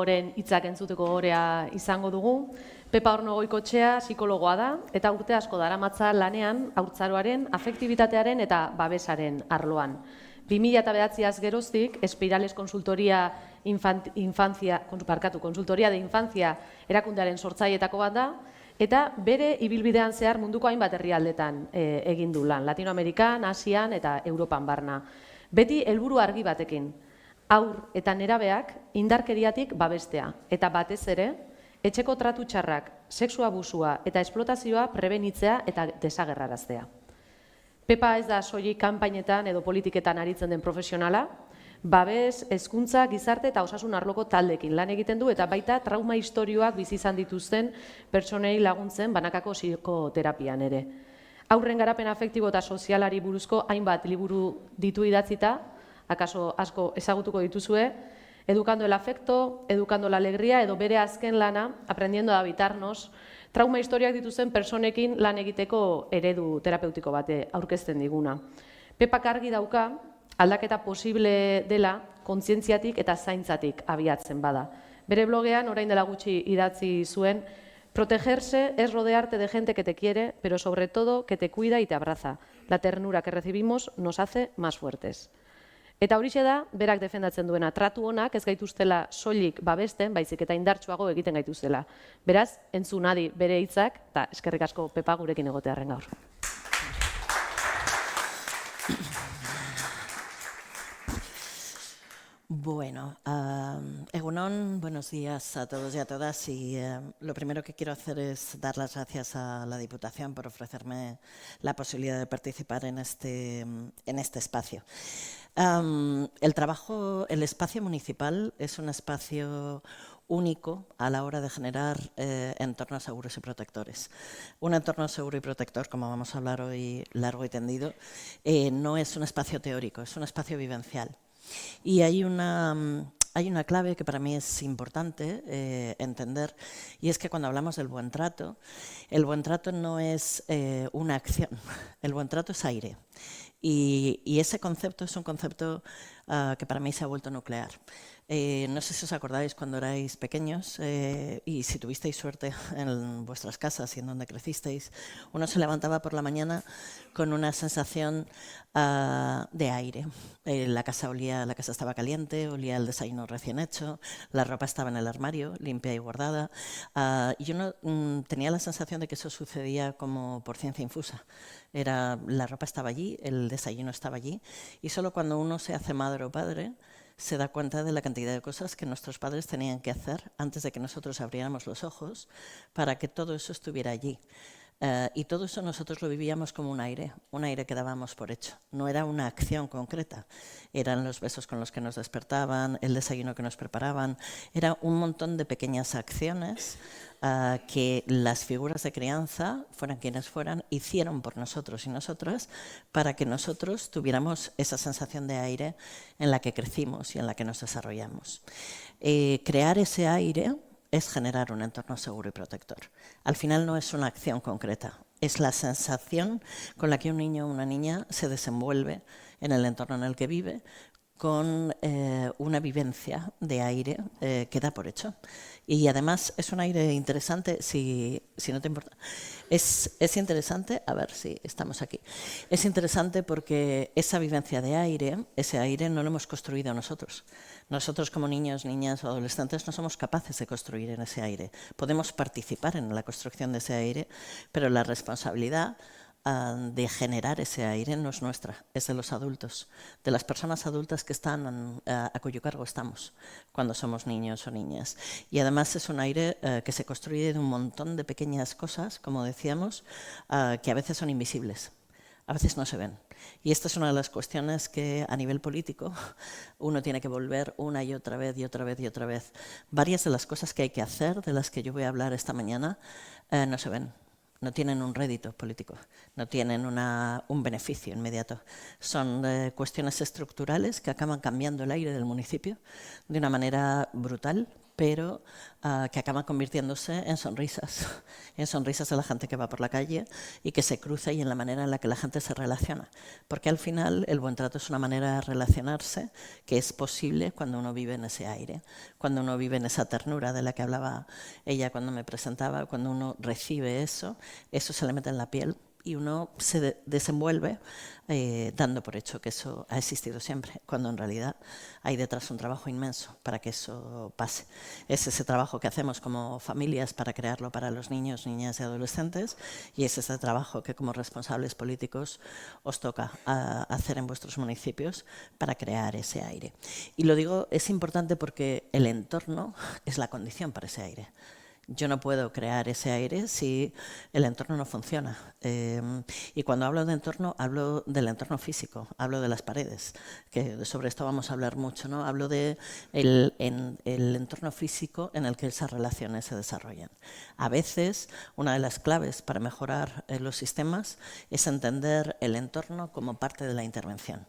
psikopedagogoren hitzak entzuteko gorea izango dugu. Pepa Ornogoikoetxea psikologoa da eta urte asko daramatza lanean haurtzaroaren, afektibitatearen eta babesaren arloan. 2009az geroztik, Espirales Konsultoria de Infancia erakundearen sortzaileetako bat da, eta bere ibilbidean zehar munduko hainbat herrialdetan egin du lan, Latinoamerikan, Asian eta Europan barna. Beti helburu argi batekin, haur eta nerabeak indarkeriatik babestea, eta batez ere, etxeko tratu txarrak, sexu abusua eta esplotazioa prebenitzea eta desagerraraztea. Pepa ez da soilik kanpainetan edo politiketan aritzen den profesionala, babes, hezkuntza, gizarte eta osasun arloko taldekin lan egiten du eta baita trauma istorioak bizi izan dituzten pertsonei laguntzen banakako psikoterapian ere. Haurren garapen afektibo eta sozialari buruzko hainbat liburu ditu idatzita, akaso asko ezagutuko dituzue, Educando el afecto, educando la alegría edo bere azken lana, aprendiendo a habitarnos, trauma historiak dituzten pertsonekin lan egiteko eredu terapeutiko bate aurkezten diguna. Pepak argi dauka, aldaketa posible dela kontzientziatik eta zaintzatik abiatzen bada. Bere blogean, orain dela gutxi idatzi zuen, protegerse es rodearte de gente que te quiere, pero sobre todo que te cuida y te abraza. La ternura que recibimos nos hace más fuertes. Eta horixe da, berak defendatzen duena, tratu honak ez gaituztela soilik babesten, baizik eta indartsuago egiten gaituztela. Beraz, entzun adi bere hitzak, eta eskerrik asko Pepa gurekin egotearren gaur. Bueno, Egunon, buenos días a todos y a todas. Y lo primero que quiero hacer es dar las gracias a la Diputación por ofrecerme la posibilidad de participar en este espacio. El espacio municipal es un espacio único a la hora de generar entornos seguros y protectores. Un entorno seguro y protector, como vamos a hablar hoy largo y tendido, no es un espacio teórico, es un espacio vivencial. Y hay una clave que para mí es importante entender, y es que cuando hablamos del buen trato, el buen trato no es una acción, el buen trato es aire. Y ese concepto es un concepto que para mí se ha vuelto nuclear. No sé si os acordáis cuando erais pequeños y si tuvisteis suerte en vuestras casas y en donde crecisteis, uno se levantaba por la mañana con una sensación de aire. La casa estaba caliente, olía el desayuno recién hecho, la ropa estaba en el armario, limpia y guardada. Y uno tenía la sensación de que eso sucedía como por ciencia infusa. La ropa estaba allí, el desayuno estaba allí, y solo cuando uno se hace madre o padre se da cuenta de la cantidad de cosas que nuestros padres tenían que hacer antes de que nosotros abriéramos los ojos para que todo eso estuviera allí. Y todo eso nosotros lo vivíamos como un aire que dábamos por hecho. No era una acción concreta, eran los besos con los que nos despertaban, el desayuno que nos preparaban, era un montón de pequeñas acciones que las figuras de crianza, fueran quienes fueran, hicieron por nosotros y nosotras para que nosotros tuviéramos esa sensación de aire en la que crecimos y en la que nos desarrollamos. Crear ese aire es generar un entorno seguro y protector. Al final no es una acción concreta, es la sensación con la que un niño o una niña se desenvuelve en el entorno en el que vive, con una vivencia de aire que da por hecho. Y además es un aire interesante, si no te importa. Es interesante, a ver si estamos aquí. Es interesante porque esa vivencia de aire, ese aire no lo hemos construido nosotros. Nosotros como niños, niñas o adolescentes no somos capaces de construir en ese aire. Podemos participar en la construcción de ese aire, pero la responsabilidad de generar ese aire no es nuestra, es de los adultos, de las personas adultas que están a cuyo cargo estamos cuando somos niños o niñas. Y además es un aire que se construye de un montón de pequeñas cosas, como decíamos, que a veces son invisibles, a veces no se ven. Y esta es una de las cuestiones que a nivel político uno tiene que volver una y otra vez y otra vez y otra vez. Varias de las cosas que hay que hacer, de las que yo voy a hablar esta mañana, no se ven. No tienen un rédito político, no tienen un beneficio inmediato. Son cuestiones estructurales que acaban cambiando el aire del municipio de una manera brutal pero que acaban convirtiéndose en sonrisas de la gente que va por la calle y que se cruza y en la manera en la que la gente se relaciona. Porque al final el buen trato es una manera de relacionarse que es posible cuando uno vive en ese aire, cuando uno vive en esa ternura de la que hablaba ella cuando me presentaba, cuando uno recibe eso se le mete en la piel y uno se desenvuelve dando por hecho que eso ha existido siempre, cuando en realidad hay detrás un trabajo inmenso para que eso pase. Es ese trabajo que hacemos como familias para crearlo para los niños, niñas y adolescentes, y es ese trabajo que como responsables políticos os toca hacer en vuestros municipios para crear ese aire. Y lo digo, es importante porque el entorno es la condición para ese aire. Yo no puedo crear ese aire si el entorno no funciona. Y cuando hablo de entorno, hablo del entorno físico, hablo de las paredes, que sobre esto vamos a hablar mucho, ¿no? Hablo de el entorno físico en el que esas relaciones se desarrollan. A veces, una de las claves para mejorar los sistemas es entender el entorno como parte de la intervención.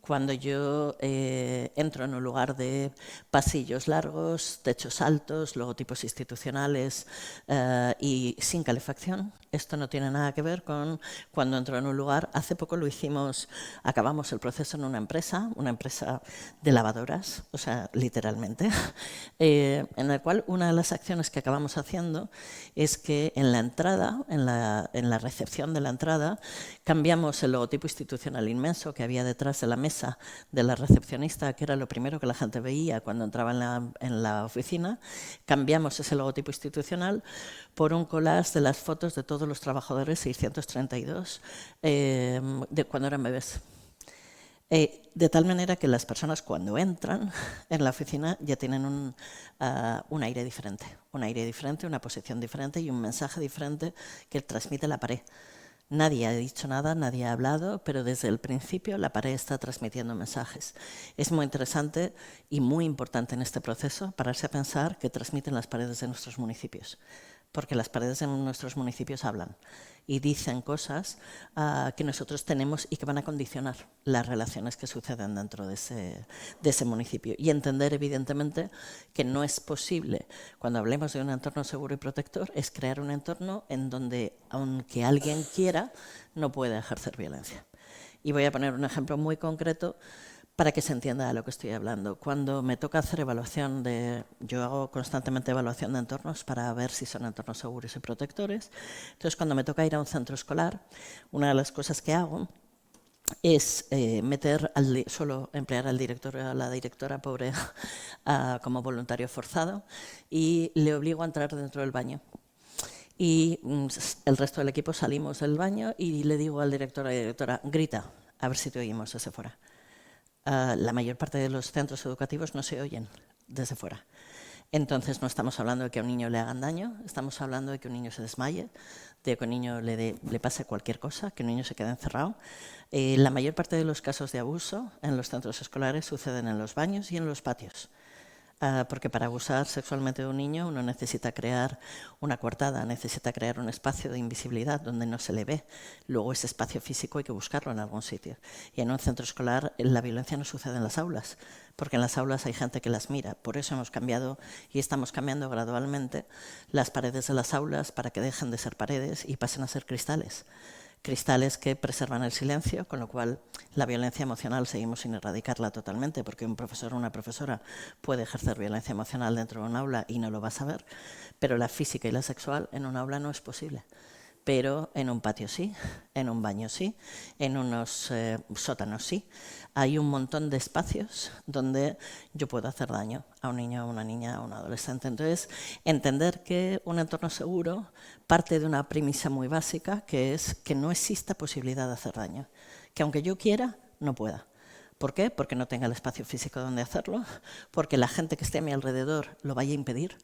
Cuando yo entro en un lugar de pasillos largos, techos altos, logotipos institucionales y sin calefacción, esto no tiene nada que ver con cuando entro en un lugar. Hace poco lo hicimos, acabamos el proceso en una empresa de lavadoras, o sea, literalmente, en el cual una de las acciones que acabamos haciendo es que en la entrada, en la recepción de la entrada, cambiamos el logotipo institucional inmenso que había detrás de la mesa de la recepcionista, que era lo primero que la gente veía cuando entraba en la oficina. Cambiamos ese logotipo institucional por un collage de las fotos de todos los trabajadores 632 de cuando eran bebés. De tal manera que las personas cuando entran en la oficina ya tienen un aire diferente, una posición diferente y un mensaje diferente que transmite la pared. Nadie ha dicho nada, nadie ha hablado, pero desde el principio la pared está transmitiendo mensajes. Es muy interesante y muy importante en este proceso pararse a pensar qué transmiten las paredes de nuestros municipios, porque las paredes de nuestros municipios hablan y dicen cosas que nosotros tenemos y que van a condicionar las relaciones que suceden dentro de ese municipio. Y entender, evidentemente, que no es posible, cuando hablemos de un entorno seguro y protector, es crear un entorno en donde, aunque alguien quiera, no puede ejercer violencia. Y voy a poner un ejemplo muy concreto para que se entienda de lo que estoy hablando. Cuando me toca hacer evaluación yo hago constantemente evaluación de entornos para ver si son entornos seguros y protectores. Entonces, cuando me toca ir a un centro escolar, una de las cosas que hago es suelo emplear al director o a la directora, pobre, como voluntario forzado, y le obligo a entrar dentro del baño. Y el resto del equipo salimos del baño y le digo al director o a la directora, grita, a ver si te oímos desde fuera. La mayor parte de los centros educativos no se oyen desde fuera. Entonces no estamos hablando de que a un niño le hagan daño, estamos hablando de que un niño se desmaye, de que a un niño le pase cualquier cosa, que un niño se quede encerrado. La mayor parte de los casos de abuso en los centros escolares suceden en los baños y en los patios. Porque para abusar sexualmente de un niño uno necesita crear una coartada, necesita crear un espacio de invisibilidad donde no se le ve. Luego ese espacio físico hay que buscarlo en algún sitio. Y en un centro escolar la violencia no sucede en las aulas, porque en las aulas hay gente que las mira. Por eso hemos cambiado y estamos cambiando gradualmente las paredes de las aulas para que dejen de ser paredes y pasen a ser cristales. Cristales que preservan el silencio, con lo cual la violencia emocional seguimos sin erradicarla totalmente, porque un profesor o una profesora puede ejercer violencia emocional dentro de un aula y no lo va a saber, pero la física y la sexual en un aula no es posible. Pero en un patio sí, en un baño sí, en unos sótanos sí. Hay un montón de espacios donde yo puedo hacer daño a un niño, a una niña, a un adolescente. Entonces, entender que un entorno seguro parte de una premisa muy básica, que es que no exista posibilidad de hacer daño. Que aunque yo quiera, no pueda. ¿Por qué? Porque no tenga el espacio físico donde hacerlo, porque la gente que esté a mi alrededor lo vaya a impedir,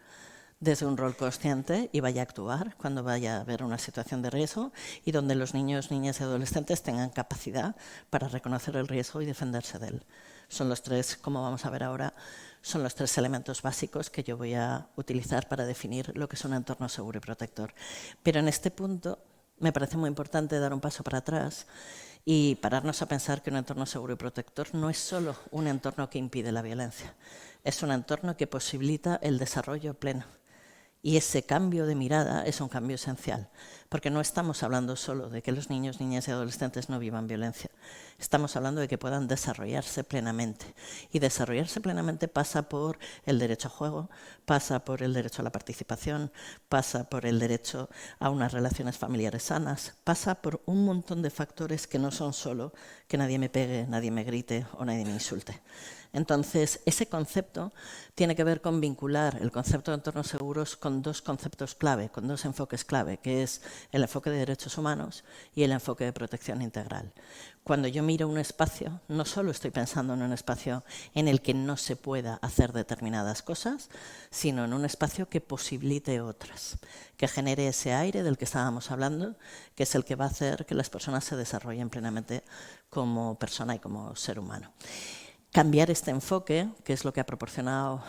desde un rol consciente y vaya a actuar cuando vaya a haber una situación de riesgo y donde los niños, niñas y adolescentes tengan capacidad para reconocer el riesgo y defenderse de él. Son los tres, como vamos a ver ahora, son los tres elementos básicos que yo voy a utilizar para definir lo que es un entorno seguro y protector. Pero en este punto me parece muy importante dar un paso para atrás y pararnos a pensar que un entorno seguro y protector no es solo un entorno que impide la violencia, es un entorno que posibilita el desarrollo pleno. Y ese cambio de mirada es un cambio esencial, porque no estamos hablando solo de que los niños, niñas y adolescentes no vivan violencia. Estamos hablando de que puedan desarrollarse plenamente. Y desarrollarse plenamente pasa por el derecho a juego, pasa por el derecho a la participación, pasa por el derecho a unas relaciones familiares sanas, pasa por un montón de factores que no son solo que nadie me pegue, nadie me grite o nadie me insulte. Entonces, ese concepto tiene que ver con vincular el concepto de entornos seguros con dos conceptos clave, con dos enfoques clave, que es el enfoque de derechos humanos y el enfoque de protección integral. Cuando yo miro un espacio, no solo estoy pensando en un espacio en el que no se pueda hacer determinadas cosas, sino en un espacio que posibilite otras, que genere ese aire del que estábamos hablando, que es el que va a hacer que las personas se desarrollen plenamente como persona y como ser humano. Cambiar este enfoque, que es lo que ha proporcionado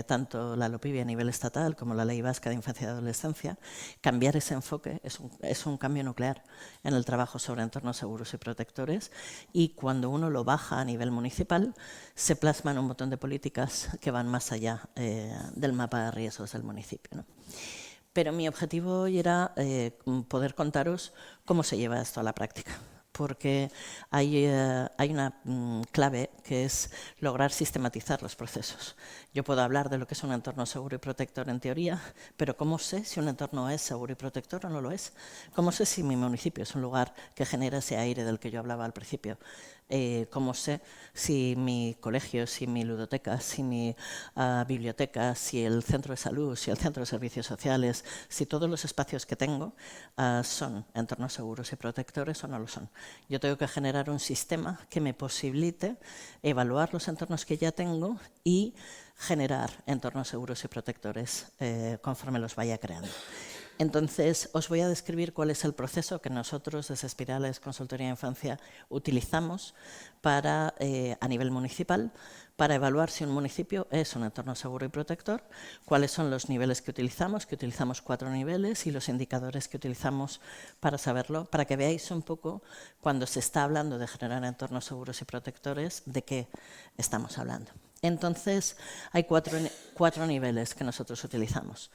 tanto la LOPIBI a nivel estatal como la Ley Vasca de Infancia y Adolescencia, cambiar ese enfoque es un cambio nuclear en el trabajo sobre entornos seguros y protectores, y cuando uno lo baja a nivel municipal se plasman un montón de políticas que van más allá del mapa de riesgos del municipio, ¿no? Pero mi objetivo hoy era poder contaros cómo se lleva esto a la práctica, porque hay una clave que es lograr sistematizar los procesos. Yo puedo hablar de lo que es un entorno seguro y protector en teoría, pero ¿cómo sé si un entorno es seguro y protector o no lo es? ¿Cómo sé si mi municipio es un lugar que genera ese aire del que yo hablaba al principio? ¿Cómo sé si mi colegio, si mi ludoteca, si mi biblioteca, si el centro de salud, si el centro de servicios sociales, si todos los espacios que tengo son entornos seguros y protectores o no lo son? Yo tengo que generar un sistema que me posibilite evaluar los entornos que ya tengo y generar entornos seguros y protectores conforme los vaya creando. Entonces, os voy a describir cuál es el proceso que nosotros desde Espirales Consultoría de Infancia utilizamos para, a nivel municipal, para evaluar si un municipio es un entorno seguro y protector, cuáles son los niveles que utilizamos 4 niveles, y los indicadores que utilizamos para saberlo, para que veáis un poco, cuando se está hablando de generar entornos seguros y protectores, de qué estamos hablando. Entonces, hay cuatro niveles que nosotros utilizamos.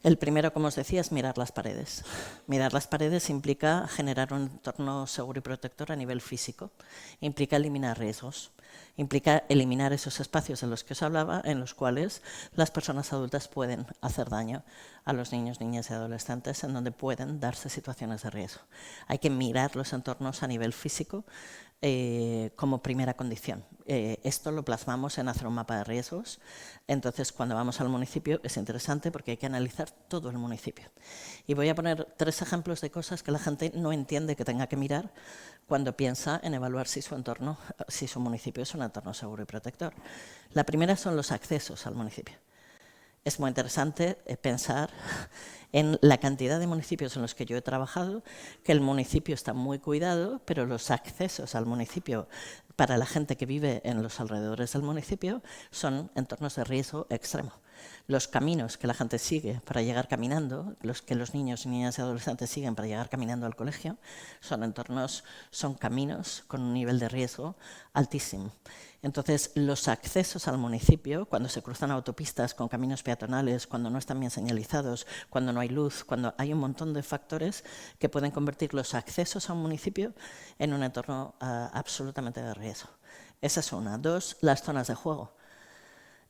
El primero, como os decía, es mirar las paredes. Mirar las paredes implica generar un entorno seguro y protector a nivel físico. Implica eliminar riesgos. Implica eliminar esos espacios de los que os hablaba, en los cuales las personas adultas pueden hacer daño a los niños, niñas y adolescentes, en donde pueden darse situaciones de riesgo. Hay que mirar los entornos a nivel físico como primera condición. Esto lo plasmamos en hacer un mapa de riesgos. Entonces, cuando vamos al municipio es interesante porque hay que analizar todo el municipio. Y voy a poner 3 ejemplos de cosas que la gente no entiende que tenga que mirar cuando piensa en evaluar si su entorno, si su municipio es un entorno seguro y protector. La primera son los accesos al municipio. Es muy interesante pensar en la cantidad de municipios en los que yo he trabajado, que el municipio está muy cuidado, pero los accesos al municipio para la gente que vive en los alrededores del municipio son entornos de riesgo extremo. Los caminos que la gente sigue para llegar caminando, los que los niños, niñas y adolescentes siguen para llegar caminando al colegio, son caminos con un nivel de riesgo altísimo. Entonces, los accesos al municipio, cuando se cruzan autopistas con caminos peatonales, cuando no están bien señalizados, cuando no hay luz, cuando hay un montón de factores que pueden convertir los accesos a un municipio en un entorno absolutamente de riesgo. Esa es una. 2, las zonas de juego.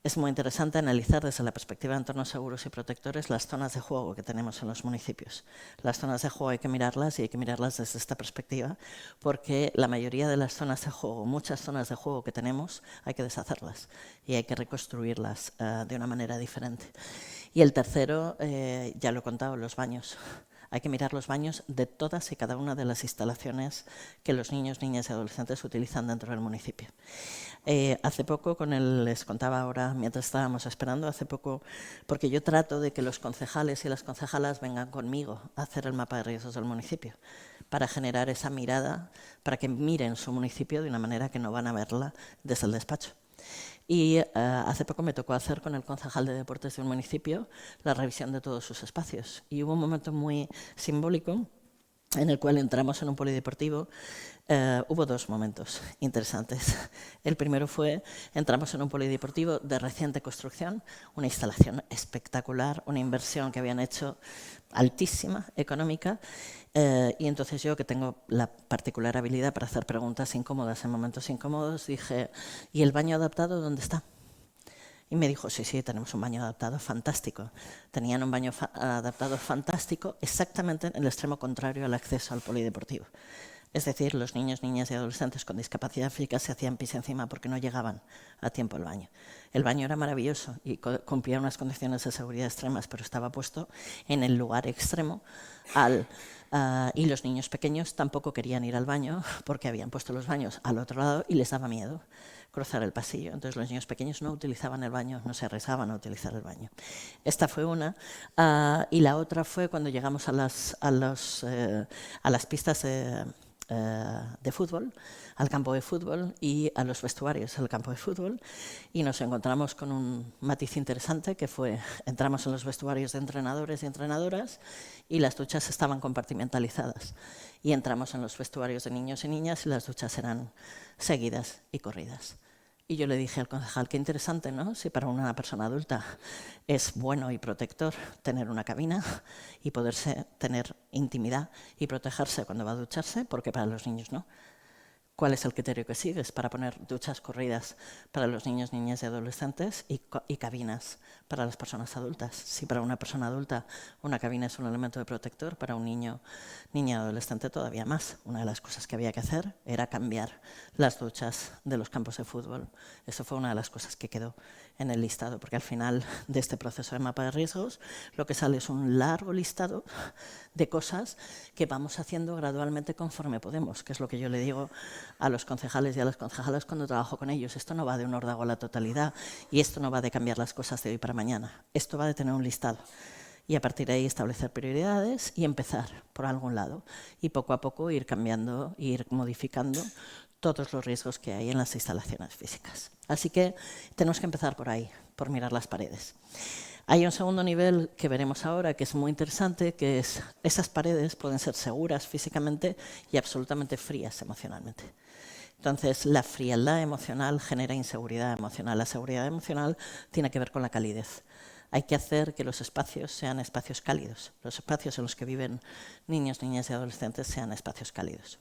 Es muy interesante analizar desde la perspectiva de entornos seguros y protectores las zonas de juego que tenemos en los municipios. Las zonas de juego hay que mirarlas, y hay que mirarlas desde esta perspectiva, porque la mayoría de las zonas de juego, muchas zonas de juego que tenemos, hay que deshacerlas y hay que reconstruirlas de una manera diferente. Y el tercero, ya lo he contado, los baños. Hay que mirar los baños de todas y cada una de las instalaciones que los niños, niñas y adolescentes utilizan dentro del municipio. Hace poco, les contaba ahora, mientras estábamos esperando, hace poco, porque yo trato de que los concejales y las concejalas vengan conmigo a hacer el mapa de riesgos del municipio, para generar esa mirada, para que miren su municipio de una manera que no van a verla desde el despacho. Y hace poco me tocó hacer con el concejal de deportes de un municipio la revisión de todos sus espacios. Y hubo un momento muy simbólico en el cual entramos en un polideportivo, hubo dos momentos interesantes. El primero fue, entramos en un polideportivo de reciente construcción, una instalación espectacular, una inversión que habían hecho altísima, económica, y entonces yo, que tengo la particular habilidad para hacer preguntas incómodas en momentos incómodos, dije, ¿y el baño adaptado dónde está? Y me dijo, sí, sí, tenemos un baño adaptado fantástico. Tenían un baño adaptado fantástico exactamente en el extremo contrario al acceso al polideportivo. Es decir, los niños, niñas y adolescentes con discapacidad física se hacían pis encima porque no llegaban a tiempo al baño. El baño era maravilloso y cumplía unas condiciones de seguridad extremas, pero estaba puesto en el lugar extremo y los niños pequeños tampoco querían ir al baño porque habían puesto los baños al otro lado y les daba miedo cruzar el pasillo. Entonces los niños pequeños no utilizaban el baño, no se arriesgaban a utilizar el baño. Esta fue una. Y la otra fue cuando llegamos a las pistas de fútbol, al campo de fútbol y a los vestuarios del campo de fútbol, y nos encontramos con un matiz interesante que fue, entramos en los vestuarios de entrenadores y entrenadoras y las duchas estaban compartimentalizadas, y entramos en los vestuarios de niños y niñas y las duchas eran seguidas y corridas. Y yo le dije al concejal, qué interesante, ¿no? Si para una persona adulta es bueno y protector tener una cabina y poderse tener intimidad y protegerse cuando va a ducharse, porque para los niños no. ¿Cuál es el criterio que sigues para poner duchas corridas para los niños, niñas y adolescentes y cabinas para las personas adultas? Si para una persona adulta una cabina es un elemento de protector, para un niño, niña y adolescente todavía más. Una de las cosas que había que hacer era cambiar las duchas de los campos de fútbol. Eso fue una de las cosas que quedó en el listado, porque al final de este proceso de mapa de riesgos lo que sale es un largo listado de cosas que vamos haciendo gradualmente conforme podemos, que es lo que yo le digo a los concejales y a las concejalas cuando trabajo con ellos. Esto no va de un órdago a la totalidad y esto no va de cambiar las cosas de hoy para mañana. Esto va de tener un listado y a partir de ahí establecer prioridades y empezar por algún lado y poco a poco ir cambiando, ir modificando todos los riesgos que hay en las instalaciones físicas. Así que tenemos que empezar por ahí, por mirar las paredes. Hay un segundo nivel que veremos ahora que es muy interesante, que es esas paredes pueden ser seguras físicamente y absolutamente frías emocionalmente. Entonces, la frialdad emocional genera inseguridad emocional. La seguridad emocional tiene que ver con la calidez. Hay que hacer que los espacios sean espacios cálidos. Los espacios en los que viven niños, niñas y adolescentes sean espacios cálidos.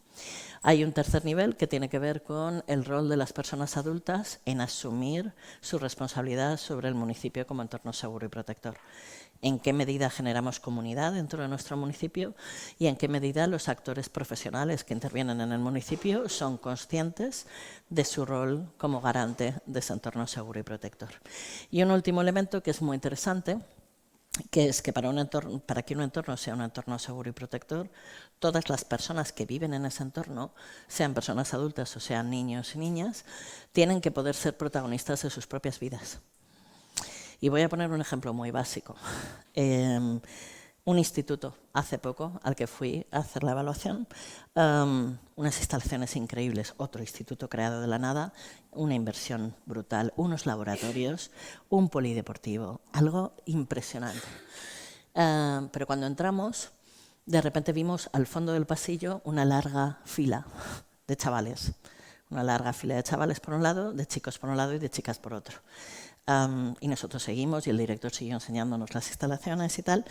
Hay un tercer nivel que tiene que ver con el rol de las personas adultas en asumir su responsabilidad sobre el municipio como entorno seguro y protector. En qué medida generamos comunidad dentro de nuestro municipio y en qué medida los actores profesionales que intervienen en el municipio son conscientes de su rol como garante de ese entorno seguro y protector. Y un último elemento que es muy interesante, que es que para que un entorno sea un entorno seguro y protector, todas las personas que viven en ese entorno, sean personas adultas o sean niños y niñas, tienen que poder ser protagonistas de sus propias vidas. Y voy a poner un ejemplo muy básico. Un instituto, hace poco, al que fui a hacer la evaluación, unas instalaciones increíbles, otro instituto creado de la nada, una inversión brutal, unos laboratorios, un polideportivo, algo impresionante. Pero cuando entramos, de repente vimos al fondo del pasillo una larga fila de chavales. Una larga fila de chavales por un lado, de chicos por un lado y de chicas por otro. Y nosotros seguimos y el director siguió enseñándonos las instalaciones y tal.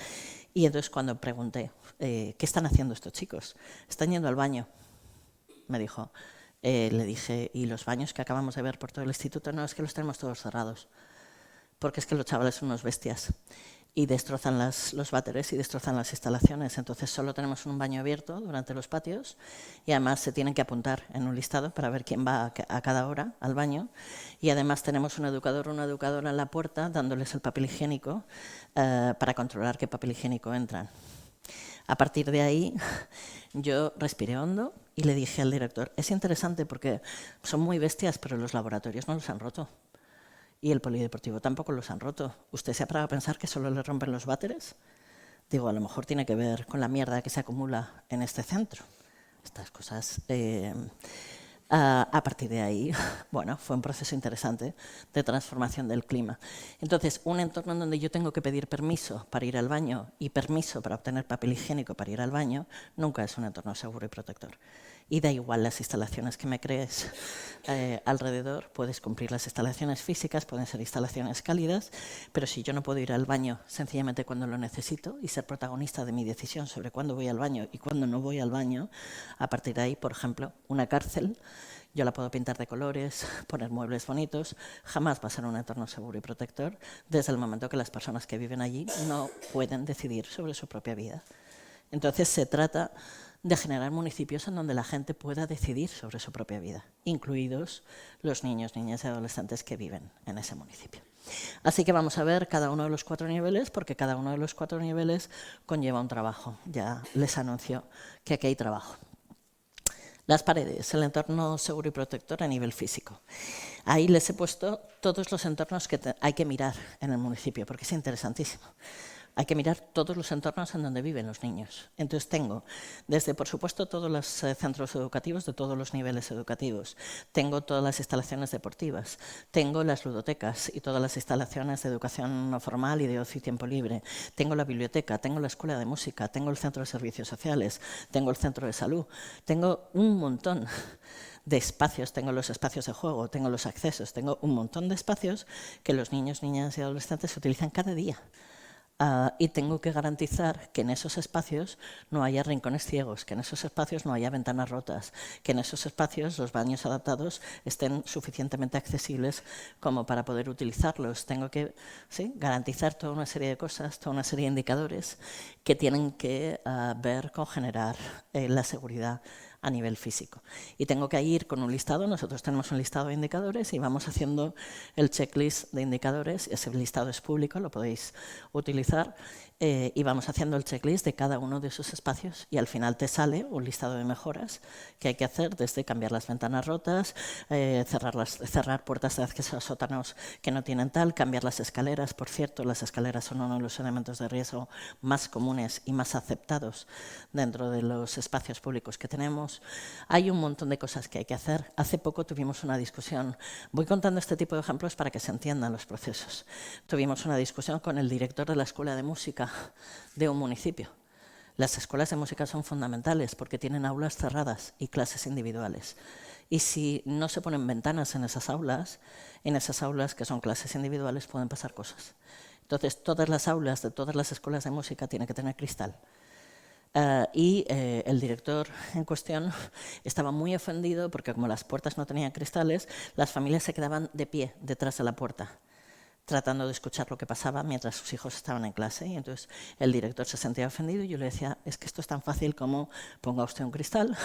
Y entonces cuando pregunté, ¿qué están haciendo estos chicos? Están yendo al baño, me dijo. Le dije, ¿y los baños que acabamos de ver por todo el instituto? No, es que los tenemos todos cerrados, porque es que los chavales son unos bestias y destrozan los váteres y destrozan las instalaciones. Entonces solo tenemos un baño abierto durante los patios y además se tienen que apuntar en un listado para ver quién va a cada hora al baño. Y además tenemos un educador o una educadora en la puerta dándoles el papel higiénico para controlar qué papel higiénico entran. A partir de ahí yo respiré hondo y le dije al director, es interesante porque son muy bestias, pero los laboratorios no los han roto. Y el polideportivo tampoco los han roto. ¿Usted se ha parado a pensar que solo le rompen los váteres? Digo, a lo mejor tiene que ver con la mierda que se acumula en este centro. Estas cosas A partir de ahí, bueno, fue un proceso interesante de transformación del clima. Entonces, un entorno en donde yo tengo que pedir permiso para ir al baño y permiso para obtener papel higiénico para ir al baño, nunca es un entorno seguro y protector. Y da igual las instalaciones que me crees alrededor, puedes cumplir las instalaciones físicas, pueden ser instalaciones cálidas, pero si yo no puedo ir al baño sencillamente cuando lo necesito y ser protagonista de mi decisión sobre cuándo voy al baño y cuándo no voy al baño, a partir de ahí, por ejemplo, una cárcel, yo la puedo pintar de colores, poner muebles bonitos, jamás va a ser un entorno seguro y protector desde el momento que las personas que viven allí no pueden decidir sobre su propia vida. Entonces se trata de generar municipios en donde la gente pueda decidir sobre su propia vida, incluidos los niños, niñas y adolescentes que viven en ese municipio. Así que vamos a ver cada uno de los 4 niveles, porque cada uno de los 4 niveles conlleva un trabajo. Ya les anuncio que aquí hay trabajo. Las paredes, el entorno seguro y protector a nivel físico. Ahí les he puesto todos los entornos que hay que mirar en el municipio, porque es interesantísimo. Hay que mirar todos los entornos en donde viven los niños. Entonces tengo desde, por supuesto, todos los centros educativos de todos los niveles educativos. Tengo todas las instalaciones deportivas. Tengo las ludotecas y todas las instalaciones de educación no formal y de ocio y tiempo libre. Tengo la biblioteca, tengo la escuela de música, tengo el centro de servicios sociales, tengo el centro de salud. Tengo un montón de espacios, tengo los espacios de juego, tengo los accesos, tengo un montón de espacios que los niños, niñas y adolescentes utilizan cada día. Y tengo que garantizar que en esos espacios no haya rincones ciegos, que en esos espacios no haya ventanas rotas, que en esos espacios los baños adaptados estén suficientemente accesibles como para poder utilizarlos. Tengo que garantizar toda una serie de cosas, toda una serie de indicadores que tienen que ver con generar la seguridad a nivel físico. Y tengo que ir con un listado, nosotros tenemos un listado de indicadores y vamos haciendo el checklist de indicadores, ese listado es público, lo podéis utilizar, y vamos haciendo el checklist de cada uno de esos espacios y al final te sale un listado de mejoras que hay que hacer, desde cambiar las ventanas rotas, cerrar puertas de acceso a sótanos que no tienen tal, cambiar las escaleras. Por cierto, las escaleras son uno de los elementos de riesgo más comunes y más aceptados dentro de los espacios públicos que tenemos. Hay un montón de cosas que hay que hacer. Hace poco tuvimos una discusión. Voy contando este tipo de ejemplos para que se entiendan los procesos. Tuvimos una discusión con el director de la escuela de música de un municipio. Las escuelas de música son fundamentales porque tienen aulas cerradas y clases individuales. Y si no se ponen ventanas en esas aulas que son clases individuales pueden pasar cosas. Entonces, todas las aulas de todas las escuelas de música tienen que tener cristal. El director en cuestión estaba muy ofendido porque como las puertas no tenían cristales, las familias se quedaban de pie detrás de la puerta, tratando de escuchar lo que pasaba mientras sus hijos estaban en clase. Y entonces el director se sentía ofendido y yo le decía, es que esto es tan fácil como ponga usted un cristal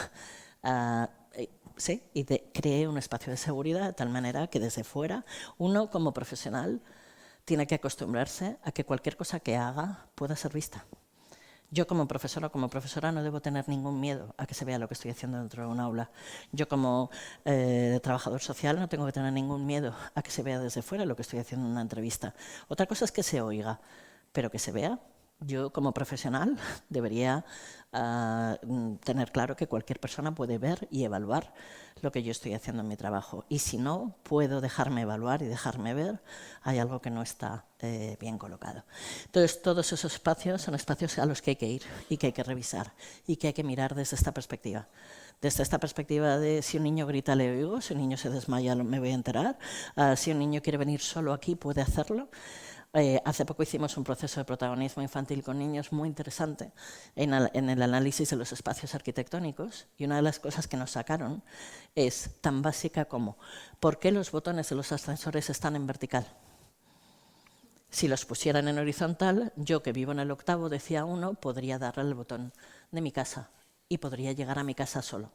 y cree un espacio de seguridad de tal manera que desde fuera uno como profesional tiene que acostumbrarse a que cualquier cosa que haga pueda ser vista. Yo como profesora o como profesora no debo tener ningún miedo a que se vea lo que estoy haciendo dentro de un aula. Yo como trabajador social no tengo que tener ningún miedo a que se vea desde fuera lo que estoy haciendo en una entrevista. Otra cosa es que se oiga, pero que se vea. Yo como profesional debería tener claro que cualquier persona puede ver y evaluar lo que yo estoy haciendo en mi trabajo. Y si no puedo dejarme evaluar y dejarme ver, hay algo que no está bien colocado. Entonces, todos esos espacios son espacios a los que hay que ir y que hay que revisar y que hay que mirar desde esta perspectiva. Desde esta perspectiva de si un niño grita, le oigo, si un niño se desmaya, me voy a enterar, si un niño quiere venir solo aquí, puede hacerlo. Hace poco hicimos un proceso de protagonismo infantil con niños muy interesante en el análisis de los espacios arquitectónicos, y una de las cosas que nos sacaron es tan básica como ¿por qué los botones de los ascensores están en vertical? Si los pusieran en horizontal, yo que vivo en el 8º, decía uno, podría darle el botón de mi casa y podría llegar a mi casa solo.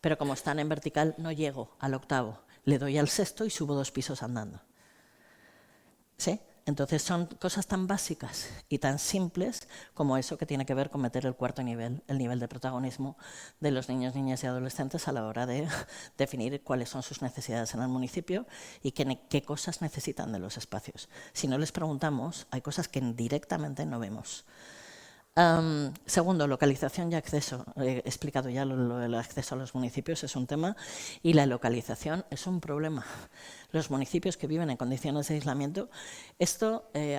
Pero como están en vertical, no llego al 8º, le doy al 6º y subo 2 pisos andando. ¿Sí? Entonces son cosas tan básicas y tan simples como eso que tiene que ver con meter el 4º nivel, el nivel de protagonismo de los niños, niñas y adolescentes a la hora de definir cuáles son sus necesidades en el municipio y qué cosas necesitan de los espacios. Si no les preguntamos, hay cosas que directamente no vemos. Segundo, localización y acceso. He explicado ya lo del acceso a los municipios, es un tema, y la localización es un problema. Los municipios que viven en condiciones de aislamiento,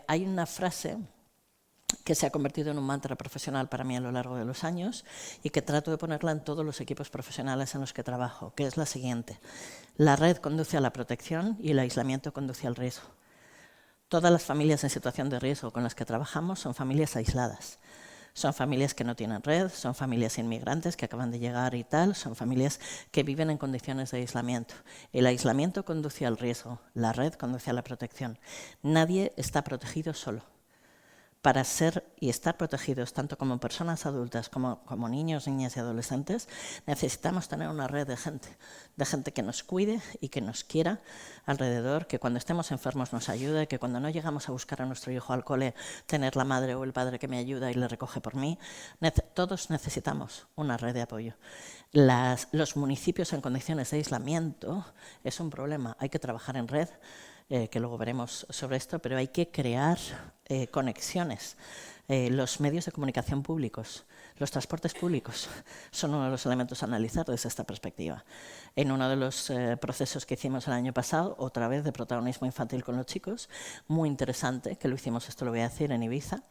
hay una frase que se ha convertido en un mantra profesional para mí a lo largo de los años y que trato de ponerla en todos los equipos profesionales en los que trabajo, que es la siguiente: la red conduce a la protección y el aislamiento conduce al riesgo. Todas las familias en situación de riesgo con las que trabajamos son familias aisladas. Son familias que no tienen red, son familias inmigrantes que acaban de llegar y tal, son familias que viven en condiciones de aislamiento. El aislamiento conduce al riesgo, la red conduce a la protección. Nadie está protegido solo. Para ser y estar protegidos, tanto como personas adultas como niños, niñas y adolescentes, necesitamos tener una red de gente que nos cuide y que nos quiera alrededor, que cuando estemos enfermos nos ayude, que cuando no llegamos a buscar a nuestro hijo al cole, tener la madre o el padre que me ayuda y le recoge por mí. Todos necesitamos una red de apoyo. Los municipios en condiciones de aislamiento es un problema, hay que trabajar en red, que luego veremos sobre esto, pero hay que crear conexiones. Los medios de comunicación públicos, los transportes públicos son uno de los elementos a analizar desde esta perspectiva. En uno de los procesos que hicimos el año pasado, otra vez de protagonismo infantil con los chicos, muy interesante, que lo hicimos, esto lo voy a decir, en Ibiza,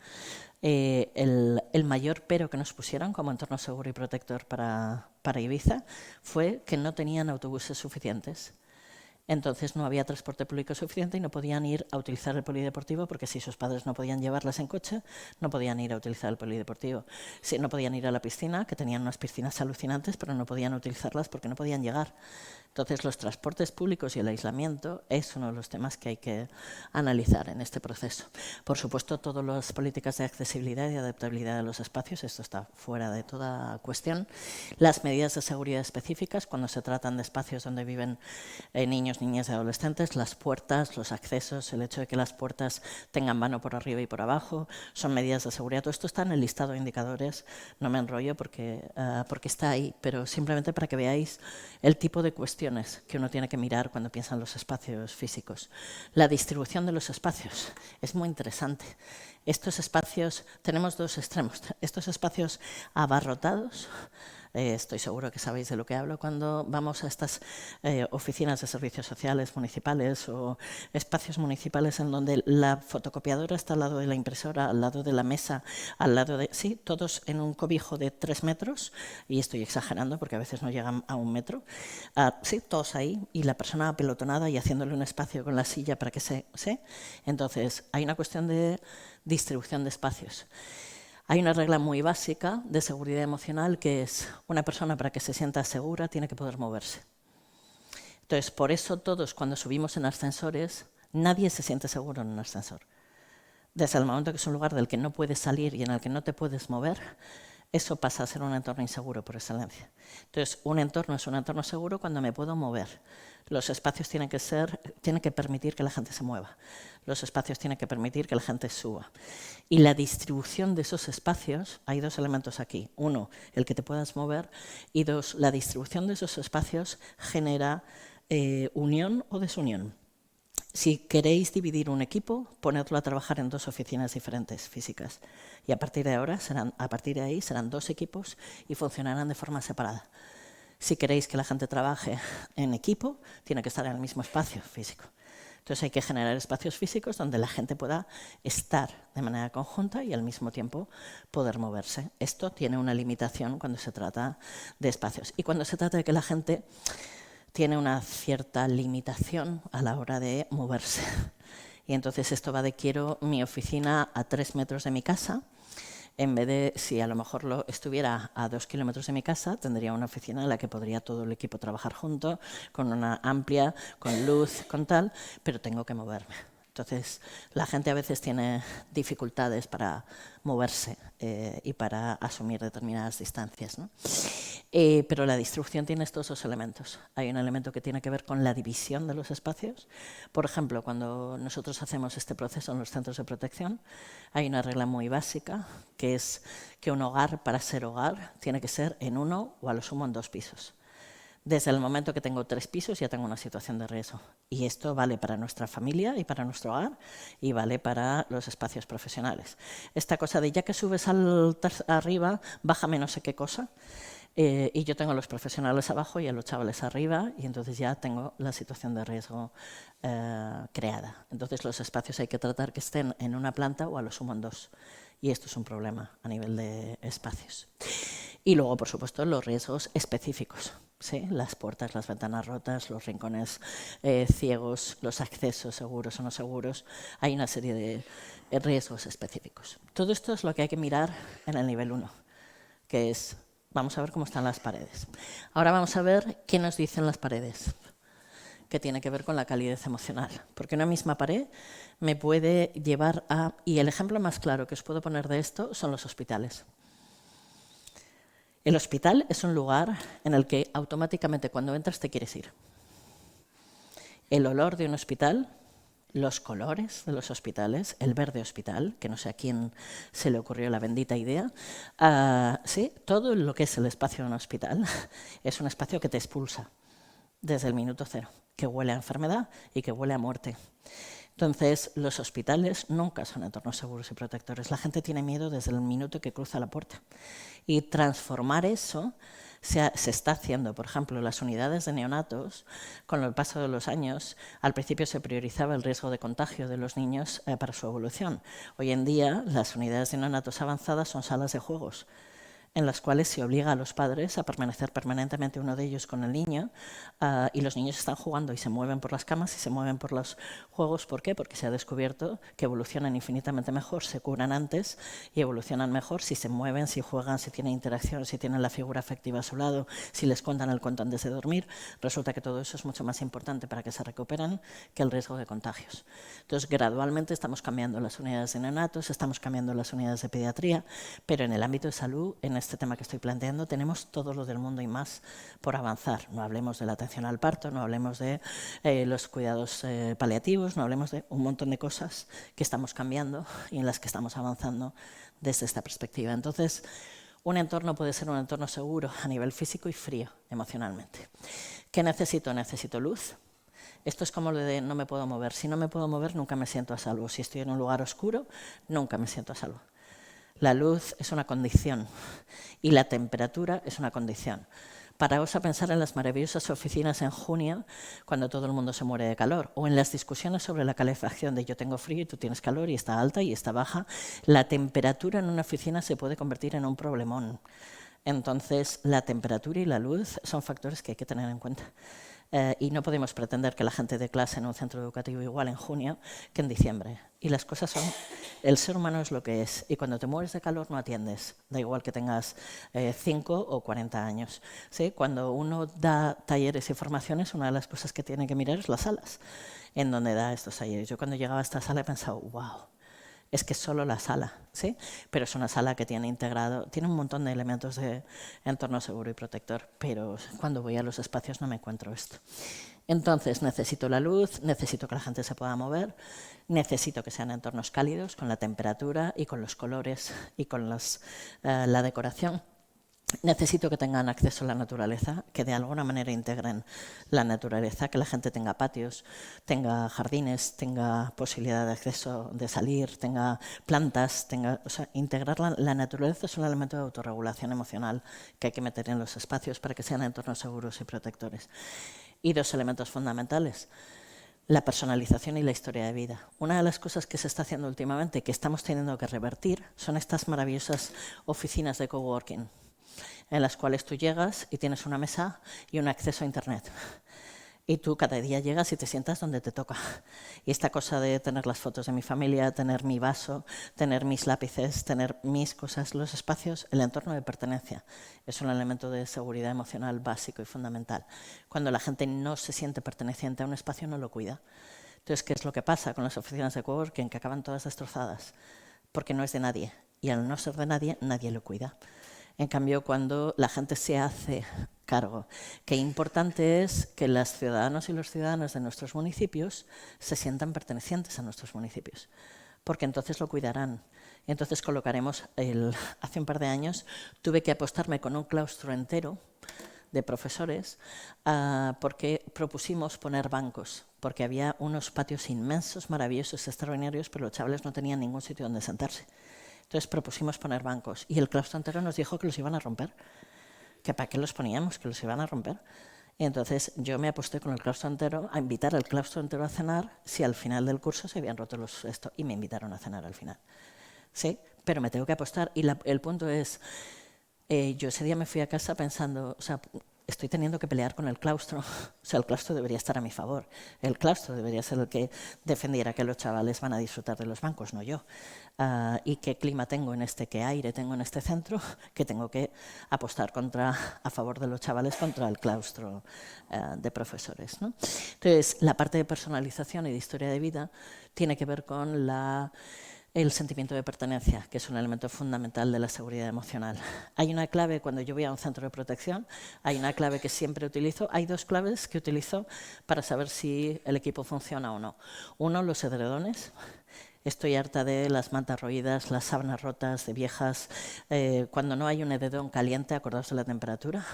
el mayor pero que nos pusieron como entorno seguro y protector para Ibiza fue que no tenían autobuses suficientes. Entonces no había transporte público suficiente y no podían ir a utilizar el polideportivo porque si sus padres no podían llevarlas en coche, no podían ir a utilizar el polideportivo. Si no podían ir a la piscina, que tenían unas piscinas alucinantes, pero no podían utilizarlas porque no podían llegar. Entonces los transportes públicos y el aislamiento es uno de los temas que hay que analizar en este proceso. Por supuesto, todas las políticas de accesibilidad y adaptabilidad de los espacios, esto está fuera de toda cuestión. Las medidas de seguridad específicas cuando se tratan de espacios donde viven niños, niñas y adolescentes, las puertas, los accesos, el hecho de que las puertas tengan vano por arriba y por abajo, son medidas de seguridad. Todo esto está en el listado de indicadores, no me enrollo porque está ahí, pero simplemente para que veáis el tipo de cuestiones que uno tiene que mirar cuando piensa en los espacios físicos. La distribución de los espacios es muy interesante. Estos espacios, tenemos dos extremos. Estos espacios abarrotados, estoy seguro que sabéis de lo que hablo cuando vamos a estas oficinas de servicios sociales municipales o espacios municipales en donde la fotocopiadora está al lado de la impresora, al lado de la mesa, al lado de... Sí, todos en un cobijo de 3 metros, y estoy exagerando porque a veces no llegan a 1 metro. Sí, todos ahí, y la persona apelotonada y haciéndole un espacio con la silla para que se... ¿sí? Entonces, hay una cuestión de distribución de espacios. Hay una regla muy básica de seguridad emocional que es una persona para que se sienta segura tiene que poder moverse. Entonces, por eso todos cuando subimos en ascensores, nadie se siente seguro en un ascensor. Desde el momento que es un lugar del que no puedes salir y en el que no te puedes mover, eso pasa a ser un entorno inseguro por excelencia. Entonces, un entorno es un entorno seguro cuando me puedo mover. Los espacios tienen que permitir que la gente se mueva. Los espacios tienen que permitir que la gente suba. Y la distribución de esos espacios, hay dos elementos aquí. Uno, el que te puedas mover. Y dos, la distribución de esos espacios genera unión o desunión. Si queréis dividir un equipo, ponedlo a trabajar en 2 oficinas diferentes físicas. Y a partir de ahí serán 2 equipos y funcionarán de forma separada. Si queréis que la gente trabaje en equipo, tiene que estar en el mismo espacio físico. Entonces hay que generar espacios físicos donde la gente pueda estar de manera conjunta y al mismo tiempo poder moverse. Esto tiene una limitación cuando se trata de espacios. Y cuando se trata de que la gente tiene una cierta limitación a la hora de moverse. Y entonces esto va de quiero mi oficina a 3 metros de mi casa, en vez de, si a lo mejor estuviera a 2 kilómetros de mi casa, tendría una oficina en la que podría todo el equipo trabajar junto, con una amplia, con luz, con tal, pero tengo que moverme. Entonces, la gente a veces tiene dificultades para moverse y para asumir determinadas distancias, ¿no? Pero la distribución tiene estos 2 elementos. Hay un elemento que tiene que ver con la división de los espacios. Por ejemplo, cuando nosotros hacemos este proceso en los centros de protección, hay una regla muy básica, que es que un hogar, para ser hogar, tiene que ser en 1 o a lo sumo en 2 pisos. Desde el momento que tengo 3 pisos ya tengo una situación de riesgo. Y esto vale para nuestra familia y para nuestro hogar y vale para los espacios profesionales. Esta cosa de ya que subes arriba, bájame no sé qué cosa. Y yo tengo a los profesionales abajo y a los chavales arriba y entonces ya tengo la situación de riesgo creada. Entonces los espacios hay que tratar que estén en una planta o a lo sumo en 2. Y esto es un problema a nivel de espacios. Y luego, por supuesto, los riesgos específicos. ¿Sí? Las puertas, las ventanas rotas, los rincones ciegos, los accesos seguros o no seguros. Hay una serie de riesgos específicos. Todo esto es lo que hay que mirar en el nivel 1, que es, vamos a ver cómo están las paredes. Ahora vamos a ver qué nos dicen las paredes, que tiene que ver con la calidez emocional. Porque una misma pared me puede llevar a... Y el ejemplo más claro que os puedo poner de esto son los hospitales. El hospital es un lugar en el que automáticamente cuando entras te quieres ir. El olor de un hospital, los colores de los hospitales, el verde hospital, que no sé a quién se le ocurrió la bendita idea, sí, todo lo que es el espacio de un hospital es un espacio que te expulsa desde el minuto 0, que huele a enfermedad y que huele a muerte. Entonces, los hospitales nunca son entornos seguros y protectores. La gente tiene miedo desde el minuto que cruza la puerta. Y transformar eso se está haciendo. Por ejemplo, las unidades de neonatos, con el paso de los años, al principio se priorizaba el riesgo de contagio de los niños para su evolución. Hoy en día, las unidades de neonatos avanzadas son salas de juegos, en las cuales se obliga a los padres a permanecer permanentemente uno de ellos con el niño y los niños están jugando y se mueven por las camas y se mueven por los juegos. ¿Por qué? Porque se ha descubierto que evolucionan infinitamente mejor, se curan antes y evolucionan mejor si se mueven, si juegan, si tienen interacción, si tienen la figura afectiva a su lado, si les cuentan el cuento antes de dormir. Resulta que todo eso es mucho más importante para que se recuperen que el riesgo de contagios. Entonces, gradualmente estamos cambiando las unidades de neonatos, estamos cambiando las unidades de pediatría, pero en el ámbito de salud, en este tema que estoy planteando, tenemos todo lo del mundo y más por avanzar. No hablemos de la atención al parto, no hablemos de los cuidados paliativos, no hablemos de un montón de cosas que estamos cambiando y en las que estamos avanzando desde esta perspectiva. Entonces, un entorno puede ser un entorno seguro a nivel físico y frío emocionalmente. ¿Qué necesito? Necesito luz. Esto es como lo de no me puedo mover. Si no me puedo mover, nunca me siento a salvo. Si estoy en un lugar oscuro, nunca me siento a salvo. La luz es una condición y la temperatura es una condición. Paraos a pensar en las maravillosas oficinas en junio, cuando todo el mundo se muere de calor, o en las discusiones sobre la calefacción de yo tengo frío y tú tienes calor y está alta y está baja. La temperatura en una oficina se puede convertir en un problemón. Entonces, la temperatura y la luz son factores que hay que tener en cuenta. Y no podemos pretender que la gente dé clase en un centro educativo igual en junio que en diciembre. Y las cosas son, el ser humano es lo que es. Y cuando te mueres de calor no atiendes, da igual que tengas 5 o 40 años. ¿Sí? Cuando uno da talleres y formaciones, una de las cosas que tiene que mirar es las salas en donde da estos talleres. Yo cuando llegaba a esta sala he pensado, wow, es que es solo la sala, ¿sí? Pero es una sala que tiene integrado, tiene un montón de elementos de entorno seguro y protector, pero cuando voy a los espacios no me encuentro esto. Entonces necesito la luz, necesito que la gente se pueda mover, necesito que sean entornos cálidos con la temperatura y con los colores y con la decoración. Necesito que tengan acceso a la naturaleza, que de alguna manera integren la naturaleza, que la gente tenga patios, tenga jardines, tenga posibilidad de acceso, de salir, tenga plantas, integrar la naturaleza es un elemento de autorregulación emocional que hay que meter en los espacios para que sean entornos seguros y protectores. Y 2 elementos fundamentales: la personalización y la historia de vida. Una de las cosas que se está haciendo últimamente, que estamos teniendo que revertir, son estas maravillosas oficinas de coworking, en las cuales tú llegas y tienes una mesa y un acceso a Internet. Y tú cada día llegas y te sientas donde te toca. Y esta cosa de tener las fotos de mi familia, tener mi vaso, tener mis lápices, tener mis cosas, los espacios, el entorno de pertenencia, es un elemento de seguridad emocional básico y fundamental. Cuando la gente no se siente perteneciente a un espacio, no lo cuida. Entonces, ¿qué es lo que pasa con las oficinas de coworking? Que acaban todas destrozadas, porque no es de nadie. Y al no ser de nadie, nadie lo cuida. En cambio, cuando la gente se hace cargo, qué importante es que los ciudadanos y los ciudadanos de nuestros municipios se sientan pertenecientes a nuestros municipios, porque entonces lo cuidarán. Y entonces colocaremos, hace un par de años tuve que apostarme con un claustro entero de profesores porque propusimos poner bancos, porque había unos patios inmensos, maravillosos, extraordinarios, pero los chavales no tenían ningún sitio donde sentarse. Entonces propusimos poner bancos y el claustro entero nos dijo que los iban a romper, que para qué los poníamos, que los iban a romper. Y entonces yo me aposté con el claustro entero a invitar al claustro entero a cenar si al final del curso se habían roto esto, y me invitaron a cenar al final. Sí, pero me tengo que apostar y el punto es, yo ese día me fui a casa pensando, o sea, estoy teniendo que pelear con el claustro, o sea, el claustro debería estar a mi favor, el claustro debería ser el que defendiera que los chavales van a disfrutar de los bancos, no yo. Y qué clima tengo en qué aire tengo en este centro, que tengo que apostar a favor de los chavales contra el claustro de profesores, ¿no? Entonces, la parte de personalización y de historia de vida tiene que ver con el sentimiento de pertenencia, que es un elemento fundamental de la seguridad emocional. Hay una clave, cuando yo voy a un centro de protección, hay una clave que siempre utilizo, hay dos claves que utilizo para saber si el equipo funciona o no. Uno, los edredones. Estoy harta de las mantas roídas, las sábanas rotas, de viejas. Cuando no hay un edredón caliente, acordaos de la temperatura.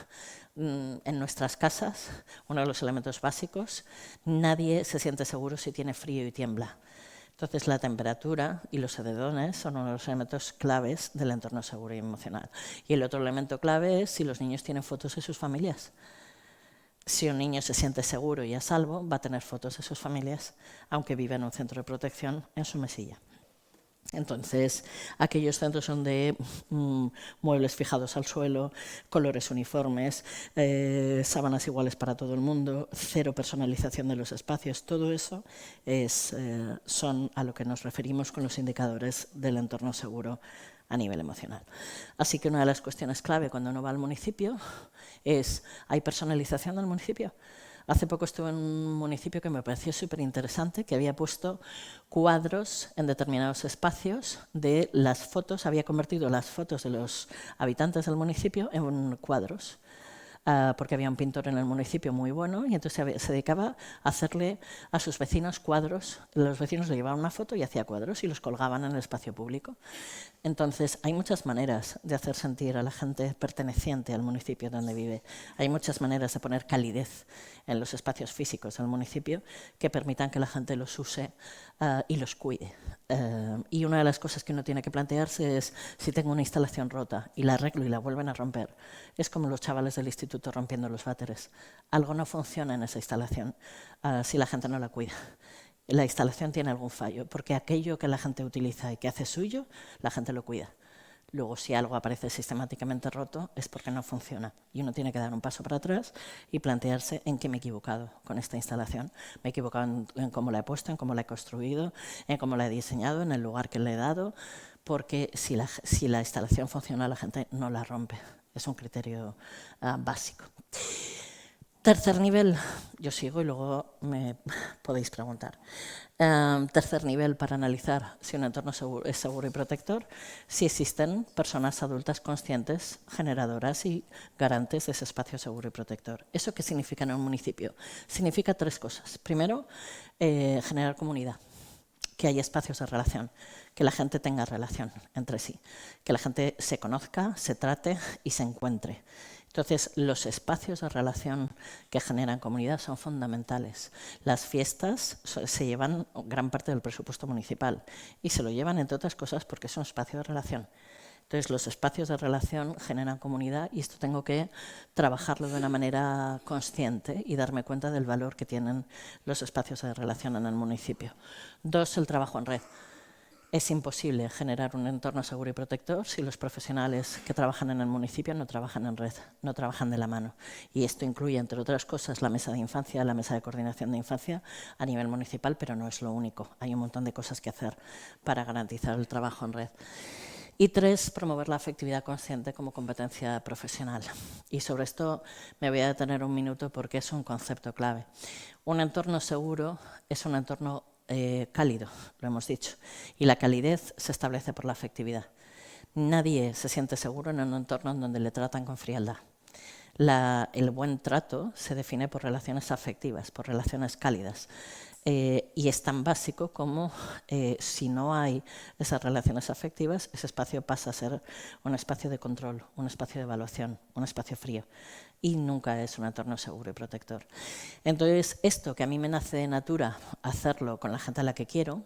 En nuestras casas, uno de los elementos básicos, nadie se siente seguro si tiene frío y tiembla. Entonces, la temperatura y los edredones son uno de los elementos claves del entorno seguro y emocional. Y el otro elemento clave es si los niños tienen fotos de sus familias. Si un niño se siente seguro y a salvo, va a tener fotos de sus familias, aunque viva en un centro de protección en su mesilla. Entonces, aquellos centros donde muebles fijados al suelo, colores uniformes, sábanas iguales para todo el mundo, cero personalización de los espacios, todo eso son a lo que nos referimos con los indicadores del entorno seguro a nivel emocional. Así que una de las cuestiones clave cuando uno va al municipio es, ¿hay personalización del municipio? Hace poco estuve en un municipio que me pareció súper interesante, que había puesto cuadros en determinados espacios de las fotos, había convertido las fotos de los habitantes del municipio en cuadros. Porque había un pintor en el municipio muy bueno y entonces se dedicaba a hacerle a sus vecinos cuadros. Los vecinos le llevaban una foto y hacía cuadros y los colgaban en el espacio público. Entonces, hay muchas maneras de hacer sentir a la gente perteneciente al municipio donde vive. Hay muchas maneras de poner calidez en los espacios físicos del municipio que permitan que la gente los use y los cuide. Y una de las cosas que uno tiene que plantearse es, si tengo una instalación rota y la arreglo y la vuelven a romper, es como los chavales del instituto rompiendo los váteres. Algo no funciona en esa instalación si la gente no la cuida. La instalación tiene algún fallo, porque aquello que la gente utiliza y que hace suyo, la gente lo cuida. Luego, si algo aparece sistemáticamente roto, es porque no funciona. Y uno tiene que dar un paso para atrás y plantearse en qué me he equivocado con esta instalación. Me he equivocado en cómo la he puesto, en cómo la he construido, en cómo la he diseñado, en el lugar que le he dado, porque si la instalación funciona, la gente no la rompe. Es un criterio básico. Tercer nivel, yo sigo y luego me podéis preguntar. Tercer nivel para analizar si un entorno es seguro y protector, si existen personas adultas conscientes, generadoras y garantes de ese espacio seguro y protector. ¿Eso qué significa en un municipio? Significa tres cosas. Primero, generar comunidad, que haya espacios de relación, que la gente tenga relación entre sí, que la gente se conozca, se trate y se encuentre. Entonces, los espacios de relación que generan comunidad son fundamentales. Las fiestas se llevan gran parte del presupuesto municipal y se lo llevan, entre otras cosas, porque es un espacio de relación. Entonces, los espacios de relación generan comunidad y esto tengo que trabajarlo de una manera consciente y darme cuenta del valor que tienen los espacios de relación en el municipio. Dos, el trabajo en red. Es imposible generar un entorno seguro y protector si los profesionales que trabajan en el municipio no trabajan en red, no trabajan de la mano. Y esto incluye, entre otras cosas, la mesa de infancia, la mesa de coordinación de infancia a nivel municipal, pero no es lo único. Hay un montón de cosas que hacer para garantizar el trabajo en red. Y tres, promover la afectividad consciente como competencia profesional. Y sobre esto me voy a detener un minuto porque es un concepto clave. Un entorno seguro es un entorno cálido, lo hemos dicho, y la calidez se establece por la afectividad. Nadie se siente seguro en un entorno en donde le tratan con frialdad. El buen trato se define por relaciones afectivas, por relaciones cálidas. Y es tan básico como si no hay esas relaciones afectivas, ese espacio pasa a ser un espacio de control, un espacio de evaluación, un espacio frío. Y nunca es un entorno seguro y protector. Entonces, esto que a mí me nace de natura, hacerlo con la gente a la que quiero,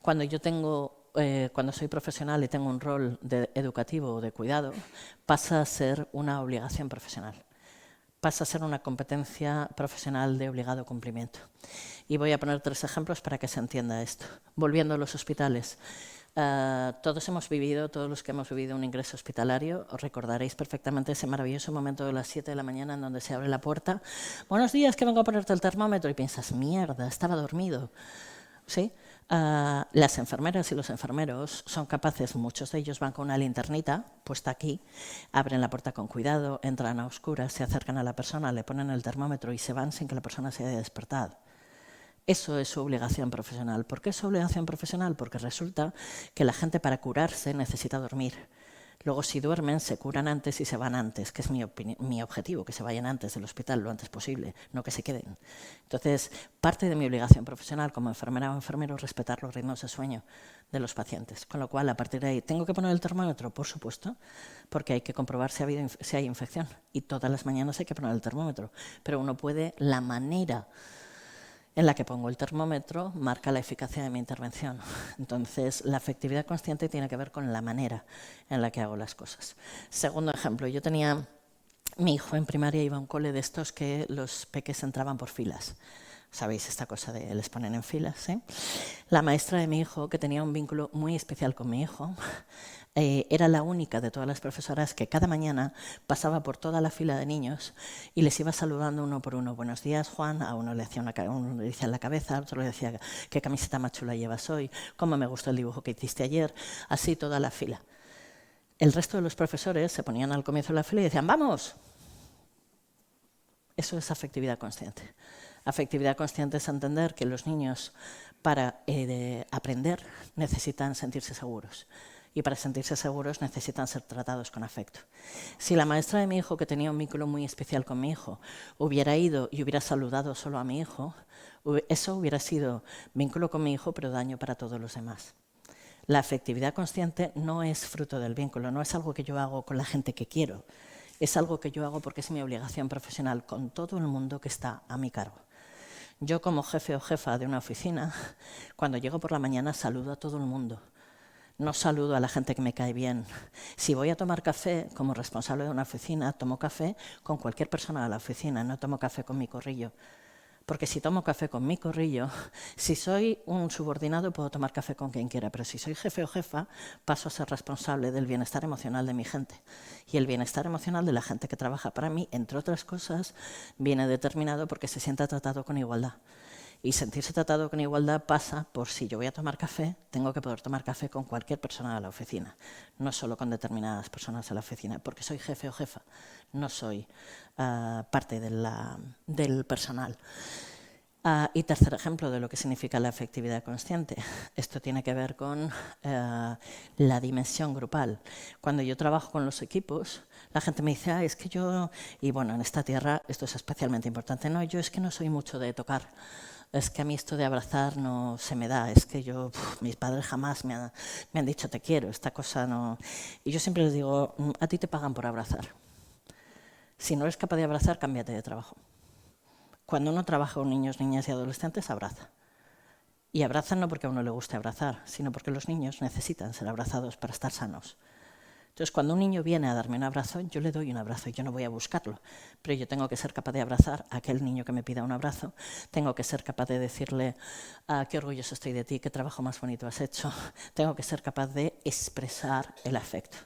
cuando soy profesional y tengo un rol educativo o de cuidado, pasa a ser una obligación profesional. Pasa a ser una competencia profesional de obligado cumplimiento. Y voy a poner 3 ejemplos para que se entienda esto. Volviendo a los hospitales. Todos los que hemos vivido un ingreso hospitalario, os recordaréis perfectamente ese maravilloso momento de las 7 de la mañana en donde se abre la puerta. Buenos días, que vengo a ponerte el termómetro. Y piensas, mierda, estaba dormido. ¿Sí? Las enfermeras y los enfermeros son capaces, muchos de ellos van con una linternita puesta aquí, abren la puerta con cuidado, entran a oscuras, se acercan a la persona, le ponen el termómetro y se van sin que la persona se haya despertado. Eso es su obligación profesional. ¿Por qué es su obligación profesional? Porque resulta que la gente para curarse necesita dormir. Luego, si duermen, se curan antes y se van antes, que es mi objetivo, que se vayan antes del hospital lo antes posible, no que se queden. Entonces, parte de mi obligación profesional como enfermera o enfermero es respetar los ritmos de sueño de los pacientes. Con lo cual, a partir de ahí, ¿tengo que poner el termómetro? Por supuesto, porque hay que comprobar si hay infección. Y todas las mañanas hay que poner el termómetro. Pero uno puede, la manera en la que pongo el termómetro marca la eficacia de mi intervención. Entonces, la afectividad consciente tiene que ver con la manera en la que hago las cosas. Segundo ejemplo, yo tenía mi hijo en primaria, iba a un cole de estos que los peques entraban por filas. ¿Sabéis esta cosa de les ponen en filas? ¿Sí? La maestra de mi hijo, que tenía un vínculo muy especial con mi hijo, era la única de todas las profesoras que cada mañana pasaba por toda la fila de niños y les iba saludando uno por uno. Buenos días, Juan. A uno le decía en la cabeza, a otro le decía qué camiseta más chula llevas hoy, cómo me gustó el dibujo que hiciste ayer, así toda la fila. El resto de los profesores se ponían al comienzo de la fila y decían, ¡vamos! Eso es afectividad consciente. Afectividad consciente es entender que los niños para aprender necesitan sentirse seguros. Y para sentirse seguros necesitan ser tratados con afecto. Si la maestra de mi hijo, que tenía un vínculo muy especial con mi hijo, hubiera ido y hubiera saludado solo a mi hijo, eso hubiera sido vínculo con mi hijo, pero daño para todos los demás. La afectividad consciente no es fruto del vínculo, no es algo que yo hago con la gente que quiero, es algo que yo hago porque es mi obligación profesional con todo el mundo que está a mi cargo. Yo, como jefe o jefa de una oficina, cuando llego por la mañana saludo a todo el mundo. No saludo a la gente que me cae bien. Si voy a tomar café como responsable de una oficina, tomo café con cualquier persona de la oficina, no tomo café con mi corrillo. Porque si tomo café con mi corrillo, si soy un subordinado puedo tomar café con quien quiera, pero si soy jefe o jefa, paso a ser responsable del bienestar emocional de mi gente. Y el bienestar emocional de la gente que trabaja para mí, entre otras cosas, viene determinado porque se sienta tratado con igualdad. Y sentirse tratado con igualdad pasa por si yo voy a tomar café, tengo que poder tomar café con cualquier persona de la oficina, no solo con determinadas personas de la oficina, porque soy jefe o jefa, no soy parte del personal. Y tercer ejemplo de lo que significa la afectividad consciente. Esto tiene que ver con la dimensión grupal. Cuando yo trabajo con los equipos, la gente me dice, es que yo, y bueno, en esta tierra esto es especialmente importante, no, yo es que no soy mucho de tocar. Es que a mí esto de abrazar no se me da, es que mis padres jamás me han dicho te quiero, esta cosa no... Y yo siempre les digo, a ti te pagan por abrazar. Si no eres capaz de abrazar, cámbiate de trabajo. Cuando uno trabaja con niños, niñas y adolescentes, abraza. Y abrazan no porque a uno le guste abrazar, sino porque los niños necesitan ser abrazados para estar sanos. Entonces, cuando un niño viene a darme un abrazo, yo le doy un abrazo y yo no voy a buscarlo. Pero yo tengo que ser capaz de abrazar a aquel niño que me pida un abrazo. Tengo que ser capaz de decirle, qué orgulloso estoy de ti, qué trabajo más bonito has hecho. Tengo que ser capaz de expresar el afecto.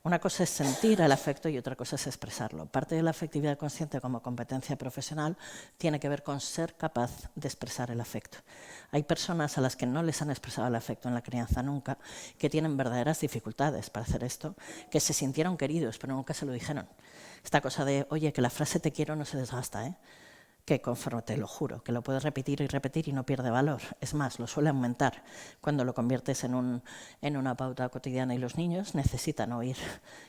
Una cosa es sentir el afecto y otra cosa es expresarlo. Parte de la afectividad consciente como competencia profesional tiene que ver con ser capaz de expresar el afecto. Hay personas a las que no les han expresado el afecto en la crianza nunca, que tienen verdaderas dificultades para hacer esto, que se sintieron queridos pero nunca se lo dijeron. Esta cosa de, oye, que la frase te quiero no se desgasta, ¿eh? que conforme, te lo juro, que lo puedes repetir y no pierde valor. Es más, lo suele aumentar cuando lo conviertes en una pauta cotidiana, y los niños necesitan oír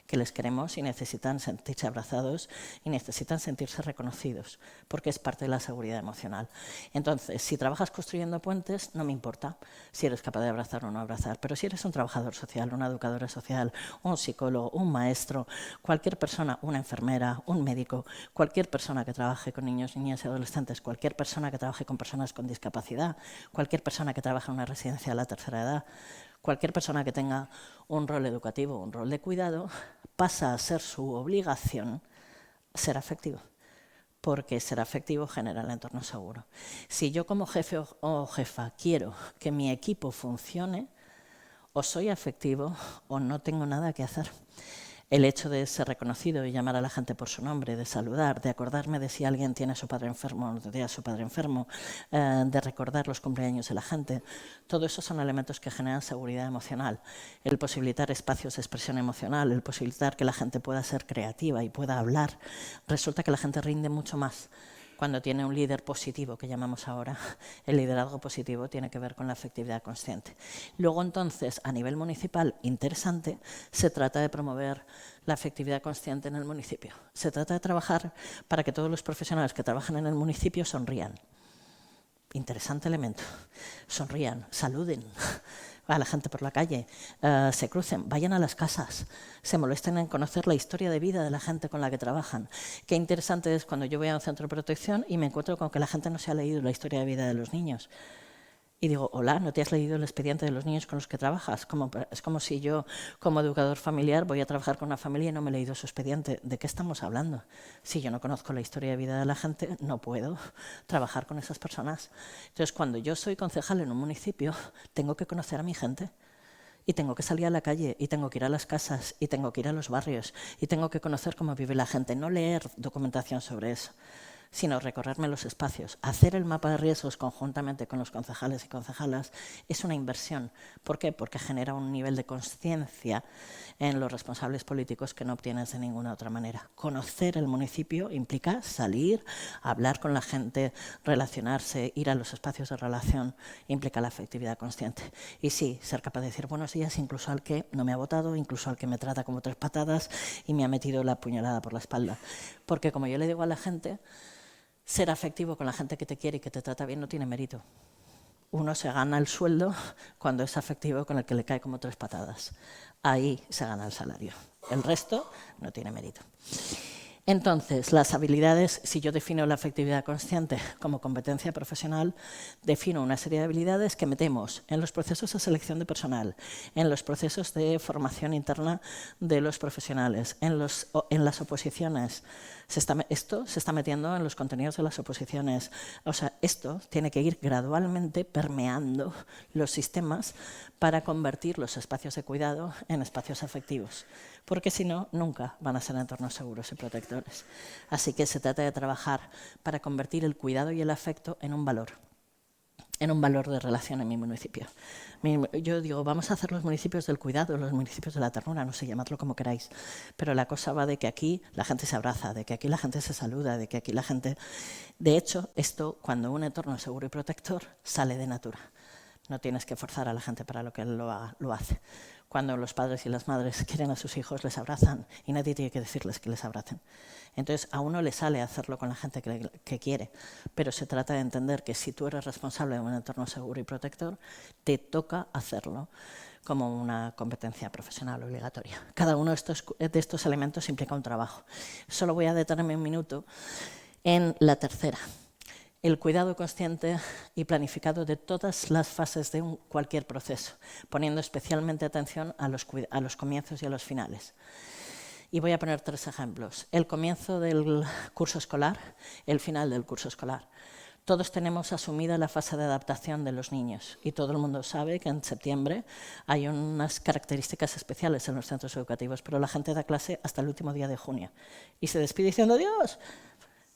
que les queremos y necesitan sentirse abrazados y necesitan sentirse reconocidos, porque es parte de la seguridad emocional. Entonces, si trabajas construyendo puentes, no me importa si eres capaz de abrazar o no abrazar, pero si eres un trabajador social, una educadora social, un psicólogo, un maestro, cualquier persona, una enfermera, un médico, cualquier persona que trabaje con niños, niñas y adolescentes, cualquier persona que trabaje con personas con discapacidad, cualquier persona que trabaje en una residencia de la tercera edad, cualquier persona que tenga un rol educativo, un rol de cuidado, pasa a ser su obligación ser afectivo, porque ser afectivo genera el entorno seguro. Si yo como jefe o jefa quiero que mi equipo funcione, o soy afectivo o no tengo nada que hacer. El hecho de ser reconocido y llamar a la gente por su nombre, de saludar, de acordarme de si alguien tiene a su padre enfermo o no tiene a su padre enfermo, de recordar los cumpleaños de la gente, todo eso son elementos que generan seguridad emocional. El posibilitar espacios de expresión emocional, el posibilitar que la gente pueda ser creativa y pueda hablar, resulta que la gente rinde mucho más cuando tiene un líder positivo, que llamamos ahora. El liderazgo positivo tiene que ver con la afectividad consciente. Luego, entonces, a nivel municipal, interesante, se trata de promover la afectividad consciente en el municipio. Se trata de trabajar para que todos los profesionales que trabajan en el municipio sonrían. Interesante elemento. Sonrían, saluden a la gente por la calle, se crucen, vayan a las casas, se molesten en conocer la historia de vida de la gente con la que trabajan. Qué interesante es cuando yo voy a un centro de protección y me encuentro con que la gente no se ha leído la historia de vida de los niños. Y digo, hola, ¿no te has leído el expediente de los niños con los que trabajas? Es como si yo, como educador familiar, voy a trabajar con una familia y no me he leído su expediente. ¿De qué estamos hablando? Si yo no conozco la historia de vida de la gente, no puedo trabajar con esas personas. Entonces, cuando yo soy concejal en un municipio, tengo que conocer a mi gente. Y tengo que salir a la calle, y tengo que ir a las casas, y tengo que ir a los barrios, y tengo que conocer cómo vive la gente, no leer documentación sobre eso, sino recorrerme los espacios. Hacer el mapa de riesgos conjuntamente con los concejales y concejalas es una inversión. ¿Por qué? Porque genera un nivel de conciencia en los responsables políticos que no obtienes de ninguna otra manera. Conocer el municipio implica salir, hablar con la gente, relacionarse, ir a los espacios de relación, implica la afectividad consciente. Y sí, ser capaz de decir buenos días incluso al que no me ha votado, incluso al que me trata como 3 patadas y me ha metido la puñalada por la espalda. Porque como yo le digo a la gente, ser afectivo con la gente que te quiere y que te trata bien no tiene mérito. Uno se gana el sueldo cuando es afectivo con el que le cae como 3 patadas. Ahí se gana el salario. El resto no tiene mérito. Entonces, las habilidades, si yo defino la afectividad consciente como competencia profesional, defino una serie de habilidades que metemos en los procesos de selección de personal, en los procesos de formación interna de los profesionales, en las oposiciones. Esto se está metiendo en los contenidos de las oposiciones. O sea, esto tiene que ir gradualmente permeando los sistemas para convertir los espacios de cuidado en espacios afectivos, porque si no, nunca van a ser entornos seguros y protectores. Así que se trata de trabajar para convertir el cuidado y el afecto en un valor de relación en mi municipio. Yo digo, vamos a hacer los municipios del cuidado, los municipios de la ternura, no sé, llamadlo como queráis, pero la cosa va de que aquí la gente se abraza, de que aquí la gente se saluda, de que aquí la gente... De hecho, esto, cuando un entorno es seguro y protector, sale de natura. No tienes que forzar a la gente para lo que lo haga, lo hace. Cuando los padres y las madres quieren a sus hijos, les abrazan y nadie tiene que decirles que les abracen. Entonces, a uno le sale hacerlo con la gente que quiere, pero se trata de entender que si tú eres responsable de un entorno seguro y protector, te toca hacerlo como una competencia profesional obligatoria. Cada uno de estos elementos implica un trabajo. Solo voy a detenerme un minuto en la tercera. El cuidado consciente y planificado de todas las fases de cualquier proceso, poniendo especialmente atención a los comienzos y a los finales. Y voy a poner 3 ejemplos. El comienzo del curso escolar, el final del curso escolar. Todos tenemos asumida la fase de adaptación de los niños y todo el mundo sabe que en septiembre hay unas características especiales en los centros educativos, pero la gente da clase hasta el último día de junio y se despide diciendo adiós.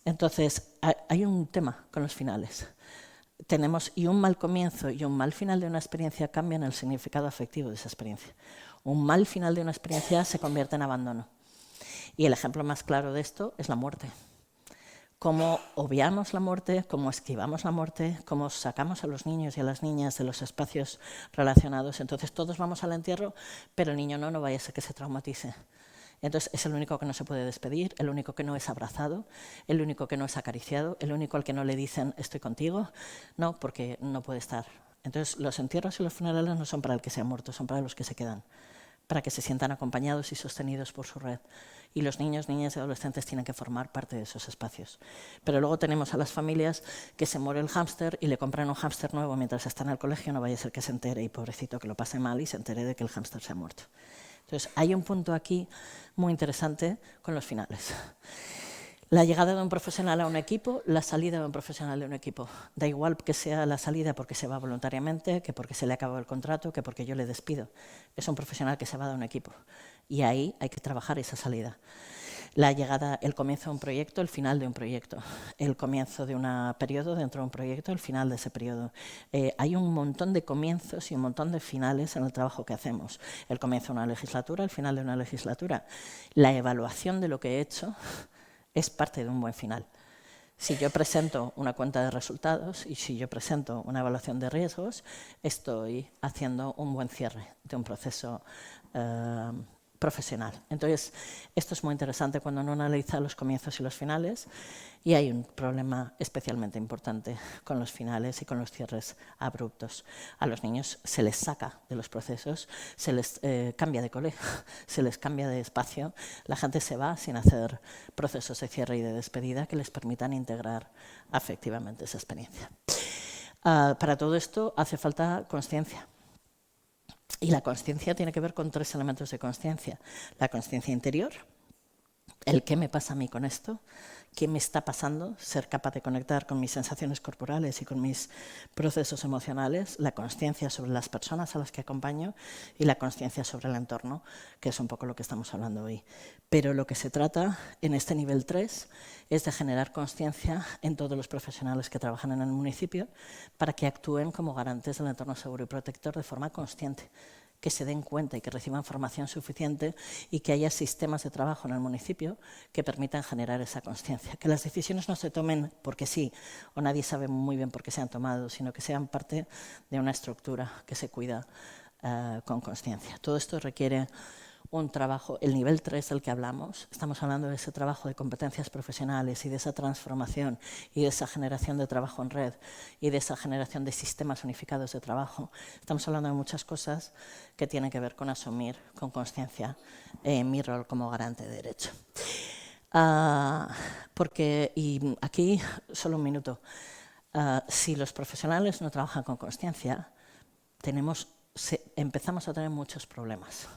Entonces, hay un tema con los finales. Y un mal comienzo y un mal final de una experiencia cambian el significado afectivo de esa experiencia. Un mal final de una experiencia se convierte en abandono. Y el ejemplo más claro de esto es la muerte. cómo obviamos la muerte, cómo esquivamos la muerte, cómo sacamos a los niños y a las niñas de los espacios relacionados. Entonces todos vamos al entierro, pero el niño no vaya a ser que se traumatice. Entonces es el único que no se puede despedir, el único que no es abrazado, el único que no es acariciado, el único al que no le dicen estoy contigo, no, porque no puede estar. Entonces los entierros y los funerales no son para el que se ha muerto, son para los que se quedan, para que se sientan acompañados y sostenidos por su red. Y los niños, niñas y adolescentes tienen que formar parte de esos espacios. Pero luego tenemos a las familias que se muere el hámster y le compran un hámster nuevo mientras está en el colegio, no vaya a ser que se entere y pobrecito que lo pase mal y se entere de que el hámster se ha muerto. Entonces hay un punto aquí muy interesante con los finales. La llegada de un profesional a un equipo, la salida de un profesional de un equipo. Da igual que sea la salida porque se va voluntariamente, que porque se le acabó el contrato, que porque yo le despido. Es un profesional que se va de un equipo. Y ahí hay que trabajar esa salida. La llegada, el comienzo de un proyecto, el final de un proyecto. El comienzo de un periodo dentro de un proyecto, el final de ese periodo. Hay un montón de comienzos y un montón de finales en el trabajo que hacemos. El comienzo de una legislatura, el final de una legislatura. La evaluación de lo que he hecho es parte de un buen final. Si yo presento una cuenta de resultados y si yo presento una evaluación de riesgos, estoy haciendo un buen cierre de un proceso profesional. Entonces, esto es muy interesante cuando uno analiza los comienzos y los finales, y hay un problema especialmente importante con los finales y con los cierres abruptos. A los niños se les saca de los procesos, se les cambia de colegio, se les cambia de espacio, la gente se va sin hacer procesos de cierre y de despedida que les permitan integrar afectivamente esa experiencia. Para todo esto hace falta consciencia. Y la consciencia tiene que ver con 3 elementos de consciencia. La consciencia interior, el qué me pasa a mí con esto, qué me está pasando, ser capaz de conectar con mis sensaciones corporales y con mis procesos emocionales, la consciencia sobre las personas a las que acompaño y la consciencia sobre el entorno, que es un poco lo que estamos hablando hoy. Pero lo que se trata en este nivel 3 es de generar consciencia en todos los profesionales que trabajan en el municipio para que actúen como garantes del entorno seguro y protector de forma consciente, que se den cuenta y que reciban formación suficiente y que haya sistemas de trabajo en el municipio que permitan generar esa consciencia. Que las decisiones no se tomen porque sí o nadie sabe muy bien por qué se han tomado, sino que sean parte de una estructura que se cuida con consciencia. Todo esto requiere un trabajo, el nivel 3 del que hablamos, estamos hablando de ese trabajo de competencias profesionales y de esa transformación y de esa generación de trabajo en red y de esa generación de sistemas unificados de trabajo. Estamos hablando de muchas cosas que tienen que ver con asumir con consciencia mi rol como garante de derecho. Y aquí solo un minuto, si los profesionales no trabajan con consciencia, empezamos a tener muchos problemas.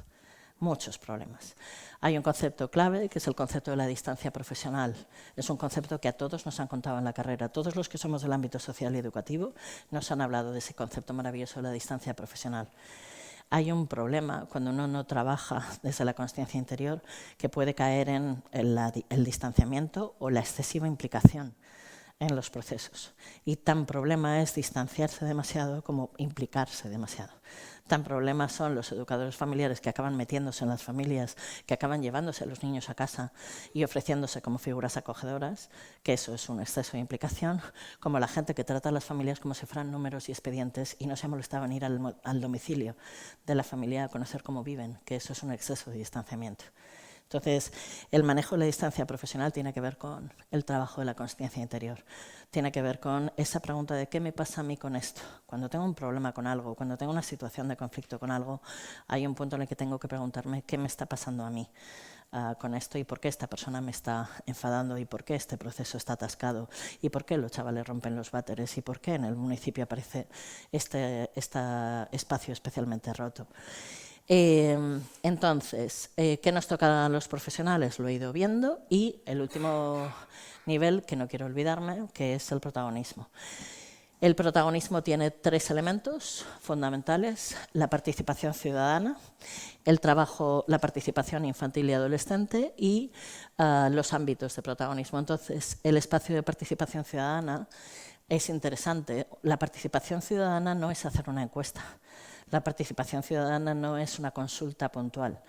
Muchos problemas. Hay un concepto clave que es el concepto de la distancia profesional. Es un concepto que a todos nos han contado en la carrera. Todos los que somos del ámbito social y educativo nos han hablado de ese concepto maravilloso de la distancia profesional. Hay un problema cuando uno no trabaja desde la consciencia interior que puede caer en el distanciamiento o la excesiva implicación en los procesos. Y tan problema es distanciarse demasiado como implicarse demasiado. Tan problemas son los educadores familiares que acaban metiéndose en las familias, que acaban llevándose a los niños a casa y ofreciéndose como figuras acogedoras, que eso es un exceso de implicación, como la gente que trata a las familias como si fueran números y expedientes y no se molestaba en ir al domicilio de la familia a conocer cómo viven, que eso es un exceso de distanciamiento. Entonces, el manejo de la distancia profesional tiene que ver con el trabajo de la consciencia interior. Tiene que ver con esa pregunta de ¿qué me pasa a mí con esto? Cuando tengo un problema con algo, cuando tengo una situación de conflicto con algo, hay un punto en el que tengo que preguntarme ¿qué me está pasando a mí con esto? ¿Y por qué esta persona me está enfadando? ¿Y por qué este proceso está atascado? ¿Y por qué los chavales rompen los váteres? ¿Y por qué en el municipio aparece este espacio especialmente roto? Entonces, ¿qué nos toca a los profesionales? Lo he ido viendo, y el último nivel, que no quiero olvidarme, que es el protagonismo. El protagonismo tiene 3 elementos fundamentales: la participación ciudadana, la participación infantil y adolescente y los ámbitos de protagonismo. Entonces, el espacio de participación ciudadana es interesante. La participación ciudadana no es hacer una encuesta. La participación ciudadana no es una consulta puntual.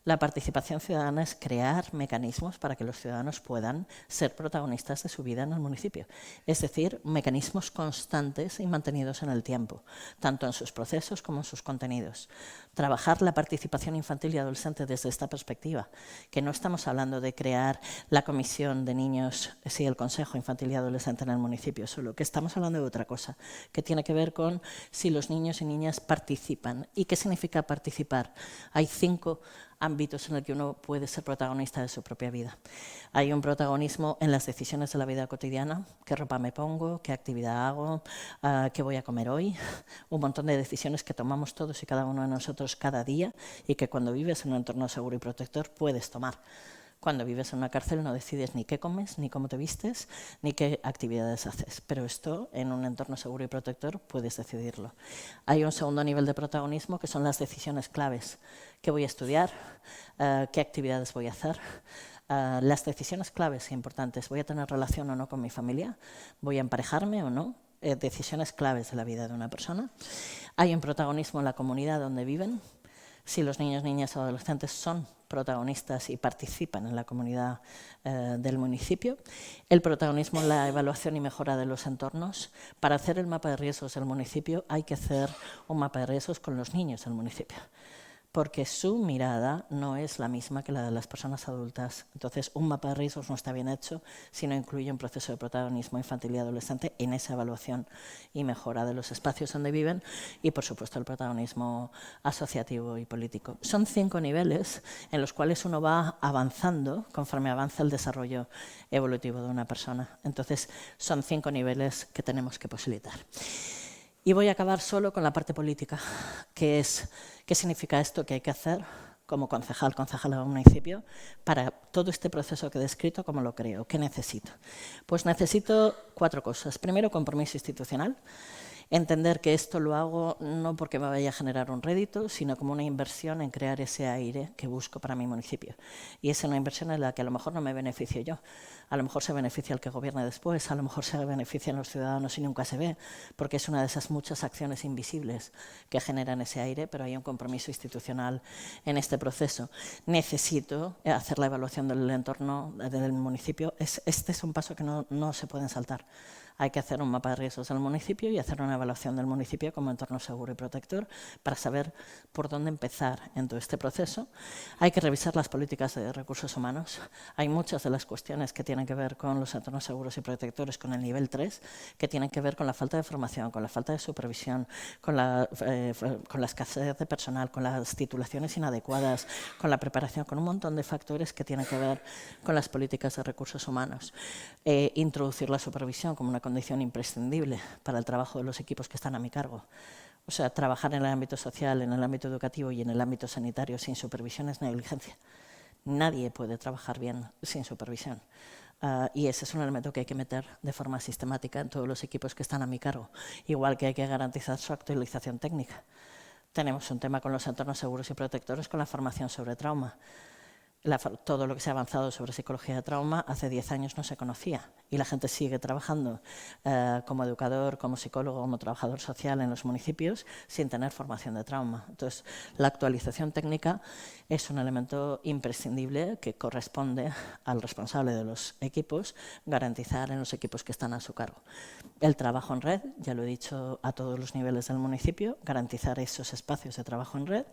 La participación ciudadana es crear mecanismos para que los ciudadanos puedan ser protagonistas de su vida en el municipio. Es decir, mecanismos constantes y mantenidos en el tiempo, tanto en sus procesos como en sus contenidos. Trabajar la participación infantil y adolescente desde esta perspectiva, que no estamos hablando de crear la comisión de niños, sí, el Consejo Infantil y Adolescente en el municipio, solo que estamos hablando de otra cosa, que tiene que ver con si los niños y niñas participan. ¿Y qué significa participar? Hay 5 ámbitos en el que uno puede ser protagonista de su propia vida. Hay un protagonismo en las decisiones de la vida cotidiana, qué ropa me pongo, qué actividad hago, qué voy a comer hoy, un montón de decisiones que tomamos todos y cada uno de nosotros cada día y que cuando vives en un entorno seguro y protector puedes tomar. Cuando vives en una cárcel no decides ni qué comes, ni cómo te vistes, ni qué actividades haces. Pero esto, en un entorno seguro y protector, puedes decidirlo. Hay un segundo nivel de protagonismo que son las decisiones claves. ¿Qué voy a estudiar? ¿Qué actividades voy a hacer? Las decisiones claves e importantes. ¿Voy a tener relación o no con mi familia? ¿Voy a emparejarme o no? Decisiones claves de la vida de una persona. Hay un protagonismo en la comunidad donde viven. Si los niños, niñas o adolescentes son protagonistas y participan en la comunidad del municipio. El protagonismo en la evaluación y mejora de los entornos. Para hacer el mapa de riesgos del municipio hay que hacer un mapa de riesgos con los niños del municipio, porque su mirada no es la misma que la de las personas adultas. Entonces, un mapa de riesgos no está bien hecho si no incluye un proceso de protagonismo infantil y adolescente en esa evaluación y mejora de los espacios donde viven y, por supuesto, el protagonismo asociativo y político. Son 5 niveles en los cuales uno va avanzando conforme avanza el desarrollo evolutivo de una persona. Entonces, son 5 niveles que tenemos que posibilitar. Y voy a acabar solo con la parte política, que es qué significa esto que hay que hacer como concejala de un municipio para todo este proceso que he descrito, cómo lo creo, qué necesito. Pues necesito 4 cosas. Primero, compromiso institucional. Entender que esto lo hago no porque me vaya a generar un rédito, sino como una inversión en crear ese aire que busco para mi municipio. Y es una inversión en la que a lo mejor no me beneficio yo, a lo mejor se beneficia el que gobierne después, a lo mejor se benefician los ciudadanos y nunca se ve, porque es una de esas muchas acciones invisibles que generan ese aire, pero hay un compromiso institucional en este proceso. Necesito hacer la evaluación del entorno del municipio. Este es un paso que no se pueden saltar. Hay que hacer un mapa de riesgos del municipio y hacer una evaluación del municipio como entorno seguro y protector para saber por dónde empezar en todo este proceso. Hay que revisar las políticas de recursos humanos. Hay muchas de las cuestiones que tienen que ver con los entornos seguros y protectores con el nivel 3, que tienen que ver con la falta de formación, con la falta de supervisión, con la escasez de personal, con las titulaciones inadecuadas, con la preparación, con un montón de factores que tienen que ver con las políticas de recursos humanos. Introducir la supervisión como una condición imprescindible para el trabajo de los equipos que están a mi cargo. O sea, trabajar en el ámbito social, en el ámbito educativo y en el ámbito sanitario sin supervisión es negligencia. Nadie puede trabajar bien sin supervisión. Y ese es un elemento que hay que meter de forma sistemática en todos los equipos que están a mi cargo. Igual que hay que garantizar su actualización técnica. Tenemos un tema con los entornos seguros y protectores con la formación sobre trauma. Todo lo que se ha avanzado sobre psicología de trauma hace 10 años no se conocía y la gente sigue trabajando como educador, como psicólogo, como trabajador social en los municipios sin tener formación de trauma. Entonces, la actualización técnica es un elemento imprescindible que corresponde al responsable de los equipos garantizar en los equipos que están a su cargo. El trabajo en red, ya lo he dicho a todos los niveles del municipio, garantizar esos espacios de trabajo en red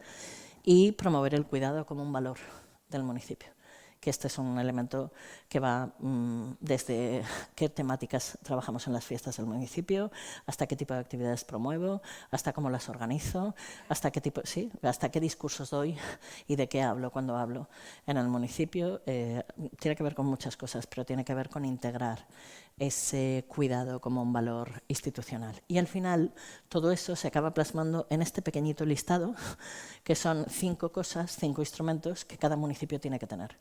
y promover el cuidado como un valor del municipio, que este es un elemento que va desde qué temáticas trabajamos en las fiestas del municipio, hasta qué tipo de actividades promuevo, hasta cómo las organizo, hasta qué discursos doy y de qué hablo cuando hablo en el municipio. Tiene que ver con muchas cosas, pero tiene que ver con integrar ese cuidado como un valor institucional. Y al final, todo eso se acaba plasmando en este pequeñito listado, que son 5 cosas, 5 instrumentos que cada municipio tiene que tener.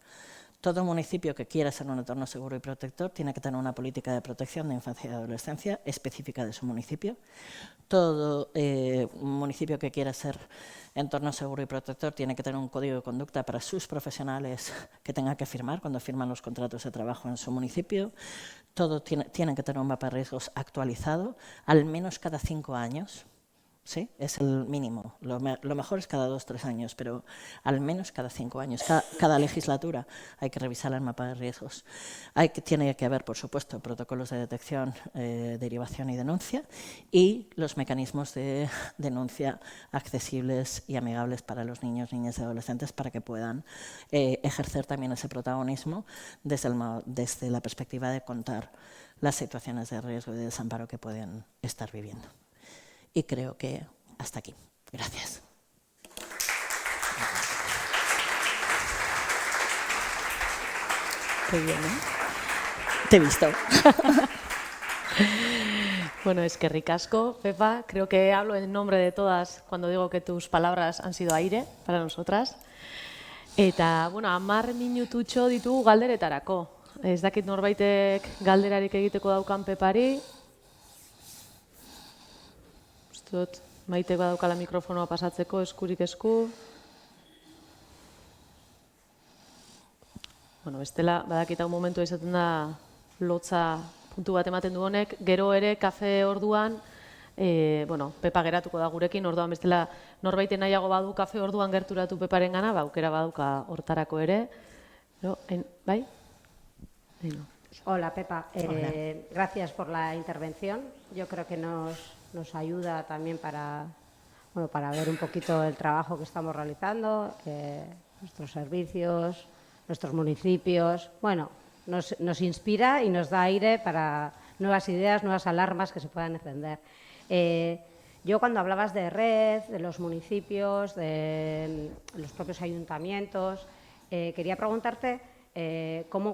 Todo municipio que quiera ser un entorno seguro y protector tiene que tener una política de protección de infancia y adolescencia específica de su municipio. Todo municipio que quiera ser entorno seguro y protector tiene que tener un código de conducta para sus profesionales que tengan que firmar cuando firman los contratos de trabajo en su municipio. Todo tienen que tener un mapa de riesgos actualizado, al menos cada 5 años. ¿sí? Es el mínimo. Lo mejor es cada 2 o 3 años, pero al menos cada 5 años. Cada legislatura hay que revisar el mapa de riesgos. Tiene que haber, por supuesto, protocolos de detección, derivación y denuncia, y los mecanismos de denuncia accesibles y amigables para los niños, niñas y adolescentes para que puedan ejercer también ese protagonismo desde la perspectiva de contar las situaciones de riesgo y de desamparo que pueden estar viviendo. Y creo que hasta aquí. Gracias. Qué bien, ¿eh? Te he visto. Bueno, es que ricasco, Pepa. Creo que hablo en nombre de todas cuando digo que tus palabras han sido aire para nosotras. Eta, bueno, 10 minututxo ditugu galderetarako. Ez dakit norbaitek galderarik egiteko daukan Pepari. Dut, Maitek badaukala mikrofonoa pasatzeko, eskurik esku. Bueno, bestela, badakita un momentu izaten da lotza puntu bat ematen du honek, gero ere kafe orduan, bueno, Pepa geratuko da gurekin, orduan bestela norbaite nahiago badu kafe orduan gerturatu Peparen gana, aukera baduka hortarako ere. No, ¿bai? No. Hola, Pepa. Gracias por la intervención. Yo creo que nos ayuda también para ver un poquito el trabajo que estamos realizando, nuestros servicios, nuestros municipios. Bueno, nos inspira y nos da aire para nuevas ideas, nuevas alarmas que se puedan encender. Yo cuando hablabas de red, de los municipios, de los propios ayuntamientos, quería preguntarte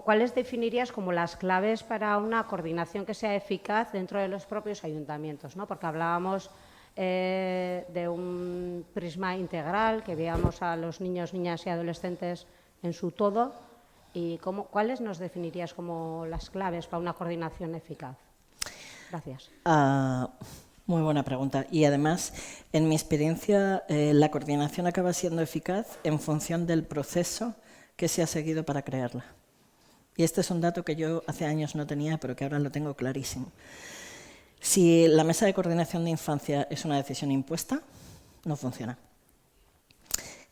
¿cuáles definirías como las claves para una coordinación que sea eficaz dentro de los propios ayuntamientos, ¿no? Porque hablábamos de un prisma integral, que veamos a los niños, niñas y adolescentes en su todo, y ¿cuáles nos definirías como las claves para una coordinación eficaz? Gracias. Muy buena pregunta. Y además, en mi experiencia, la coordinación acaba siendo eficaz en función del proceso que se ha seguido para crearla. Y este es un dato que yo hace años no tenía, pero que ahora lo tengo clarísimo. Si la mesa de coordinación de infancia es una decisión impuesta, no funciona.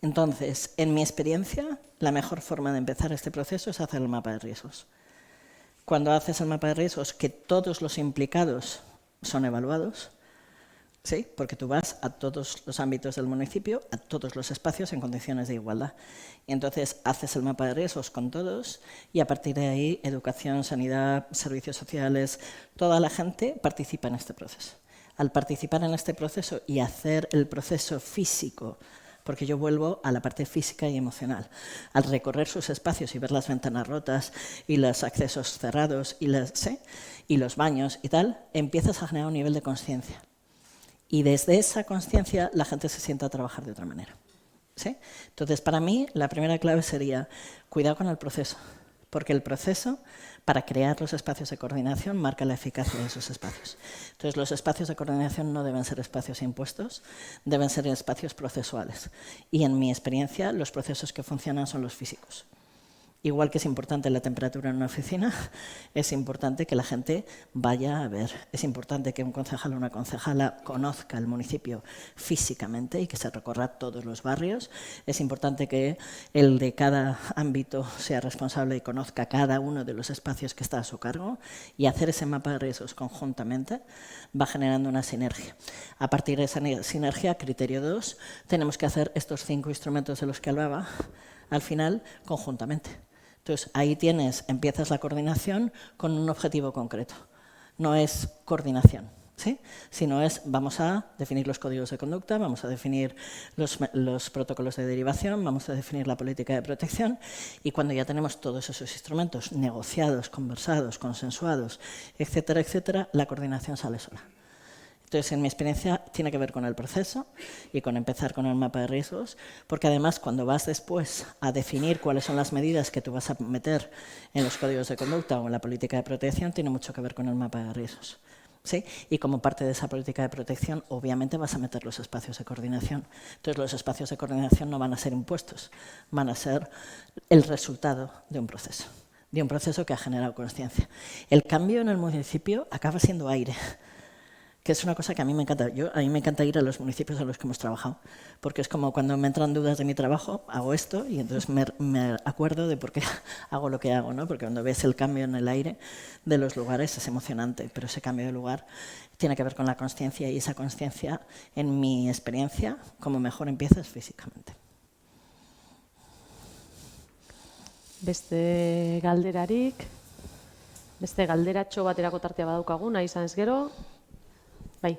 Entonces, en mi experiencia, la mejor forma de empezar este proceso es hacer el mapa de riesgos. Cuando haces el mapa de riesgos, que todos los implicados son evaluados, ¿sí? Porque tú vas a todos los ámbitos del municipio, a todos los espacios en condiciones de igualdad. Y entonces haces el mapa de riesgos con todos y a partir de ahí educación, sanidad, servicios sociales, toda la gente participa en este proceso. Al participar en este proceso y hacer el proceso físico, porque yo vuelvo a la parte física y emocional, al recorrer sus espacios y ver las ventanas rotas y los accesos cerrados y los baños y tal, empiezas a generar un nivel de conciencia. Y desde esa conciencia la gente se sienta a trabajar de otra manera. ¿Sí? Entonces, para mí, la primera clave sería cuidado con el proceso, porque el proceso, para crear los espacios de coordinación, marca la eficacia de esos espacios. Entonces, los espacios de coordinación no deben ser espacios impuestos, deben ser espacios procesuales. Y en mi experiencia, los procesos que funcionan son los físicos. Igual que es importante la temperatura en una oficina, es importante que la gente vaya a ver. Es importante que un concejal o una concejala conozca el municipio físicamente y que se recorra todos los barrios. Es importante que el de cada ámbito sea responsable y conozca cada uno de los espacios que está a su cargo, y hacer ese mapa de riesgos conjuntamente va generando una sinergia. A partir de esa sinergia, criterio 2, tenemos que hacer estos 5 instrumentos de los que hablaba al final conjuntamente. Entonces, ahí empiezas la coordinación con un objetivo concreto. No es coordinación, ¿sí? Sino vamos a definir los códigos de conducta, vamos a definir los protocolos de derivación, vamos a definir la política de protección, y cuando ya tenemos todos esos instrumentos negociados, conversados, consensuados, etcétera, etcétera, la coordinación sale sola. Entonces, en mi experiencia, tiene que ver con el proceso y con empezar con el mapa de riesgos, porque además, cuando vas después a definir cuáles son las medidas que tú vas a meter en los códigos de conducta o en la política de protección, tiene mucho que ver con el mapa de riesgos. ¿Sí? Y como parte de esa política de protección, obviamente vas a meter los espacios de coordinación. Entonces, los espacios de coordinación no van a ser impuestos, van a ser el resultado de un proceso que ha generado conciencia. El cambio en el municipio acaba siendo aire. que es una cosa que a mí me encanta. A mí me encanta ir a los municipios en los que hemos trabajado, porque es como cuando me entran dudas de mi trabajo, hago esto y entonces me acuerdo de por qué hago lo que hago, ¿no? Porque cuando ves el cambio en el aire de los lugares es emocionante, pero ese cambio de lugar tiene que ver con la consciencia y esa consciencia, en mi experiencia, como mejor empieza es físicamente. Beste galderarik, beste galderatxo baterako tartea badaukagu, nahi izan ez gero. Bai.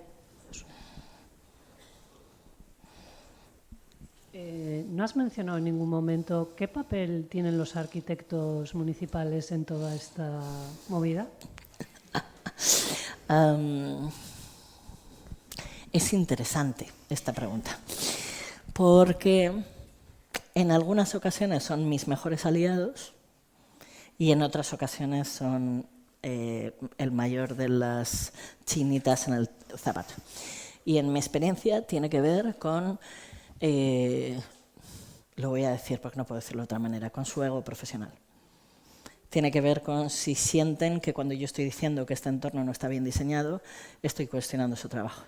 No has mencionado en ningún momento qué papel tienen los arquitectos municipales en toda esta movida. Es interesante esta pregunta, porque en algunas ocasiones son mis mejores aliados y en otras ocasiones son el mayor de las chinitas en el zapato. Y en mi experiencia tiene que ver con, lo voy a decir porque no puedo decirlo de otra manera, con su ego profesional. Tiene que ver con si sienten que cuando yo estoy diciendo que este entorno no está bien diseñado, estoy cuestionando su trabajo.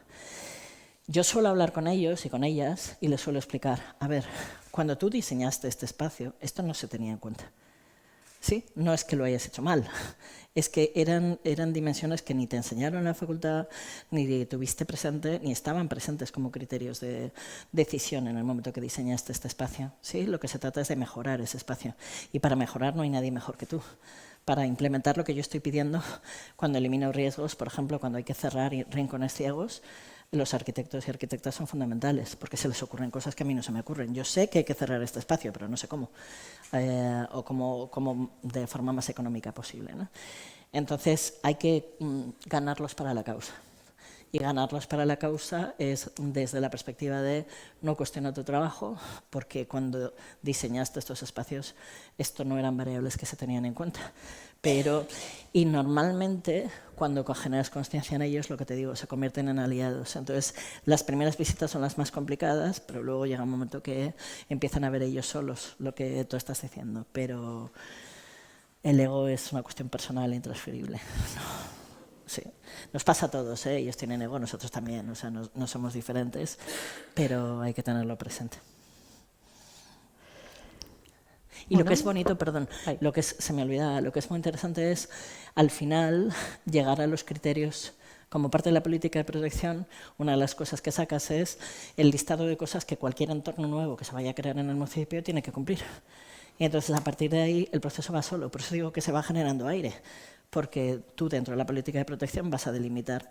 Yo suelo hablar con ellos y con ellas y les suelo explicar, a ver, cuando tú diseñaste este espacio, esto no se tenía en cuenta. ¿Sí? No es que lo hayas hecho mal, es que eran dimensiones que ni te enseñaron en la facultad, ni tuviste presente, ni estaban presentes como criterios de decisión en el momento que diseñaste este espacio. ¿Sí? Lo que se trata es de mejorar ese espacio. Y para mejorar no hay nadie mejor que tú. Para implementar lo que yo estoy pidiendo, cuando elimino riesgos, por ejemplo, cuando hay que cerrar rincones ciegos, los arquitectos y arquitectas son fundamentales, porque se les ocurren cosas que a mí no se me ocurren. Yo sé que hay que cerrar este espacio, pero no sé cómo, o cómo de forma más económica posible, ¿no? Entonces hay que ganarlos para la causa. Y ganarlos para la causa es desde la perspectiva de no cuestionar tu trabajo, porque cuando diseñaste estos espacios, esto no eran variables que se tenían en cuenta. Y normalmente, cuando generas conciencia en ellos, lo que te digo, se convierten en aliados. Entonces, las primeras visitas son las más complicadas, pero luego llega un momento que empiezan a ver ellos solos lo que tú estás diciendo. Pero el ego es una cuestión personal e intransferible. Sí. Nos pasa a todos, ¿eh? Ellos tienen ego, nosotros también, o sea, no somos diferentes, pero hay que tenerlo presente. Y bueno, lo que es bonito, perdón, se me olvidaba, lo que es muy interesante es, al final, llegar a los criterios. Como parte de la política de protección, una de las cosas que sacas es el listado de cosas que cualquier entorno nuevo que se vaya a crear en el municipio tiene que cumplir. Y entonces, a partir de ahí, el proceso va solo. Por eso digo que se va generando aire, porque tú, dentro de la política de protección, vas a delimitar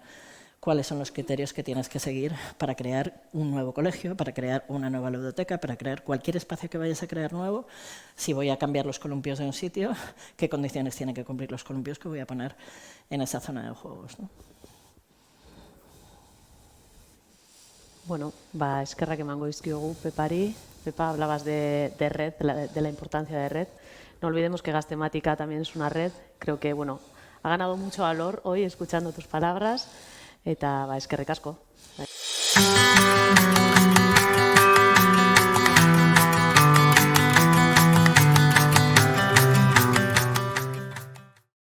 cuáles son los criterios que tienes que seguir para crear un nuevo colegio, para crear una nueva ludoteca, para crear cualquier espacio que vayas a crear nuevo. Si voy a cambiar los columpios de un sitio, ¿qué condiciones tienen que cumplir los columpios que voy a poner en esa zona de juegos, ¿no? Bueno, eskerrak emango dizkiogu Pepari. Pepa, hablabas de red, de la importancia de red. No olvidemos que Gastemática también es una red. Creo que, bueno, ha ganado mucho valor hoy escuchando tus palabras. Eta eskerrik asko.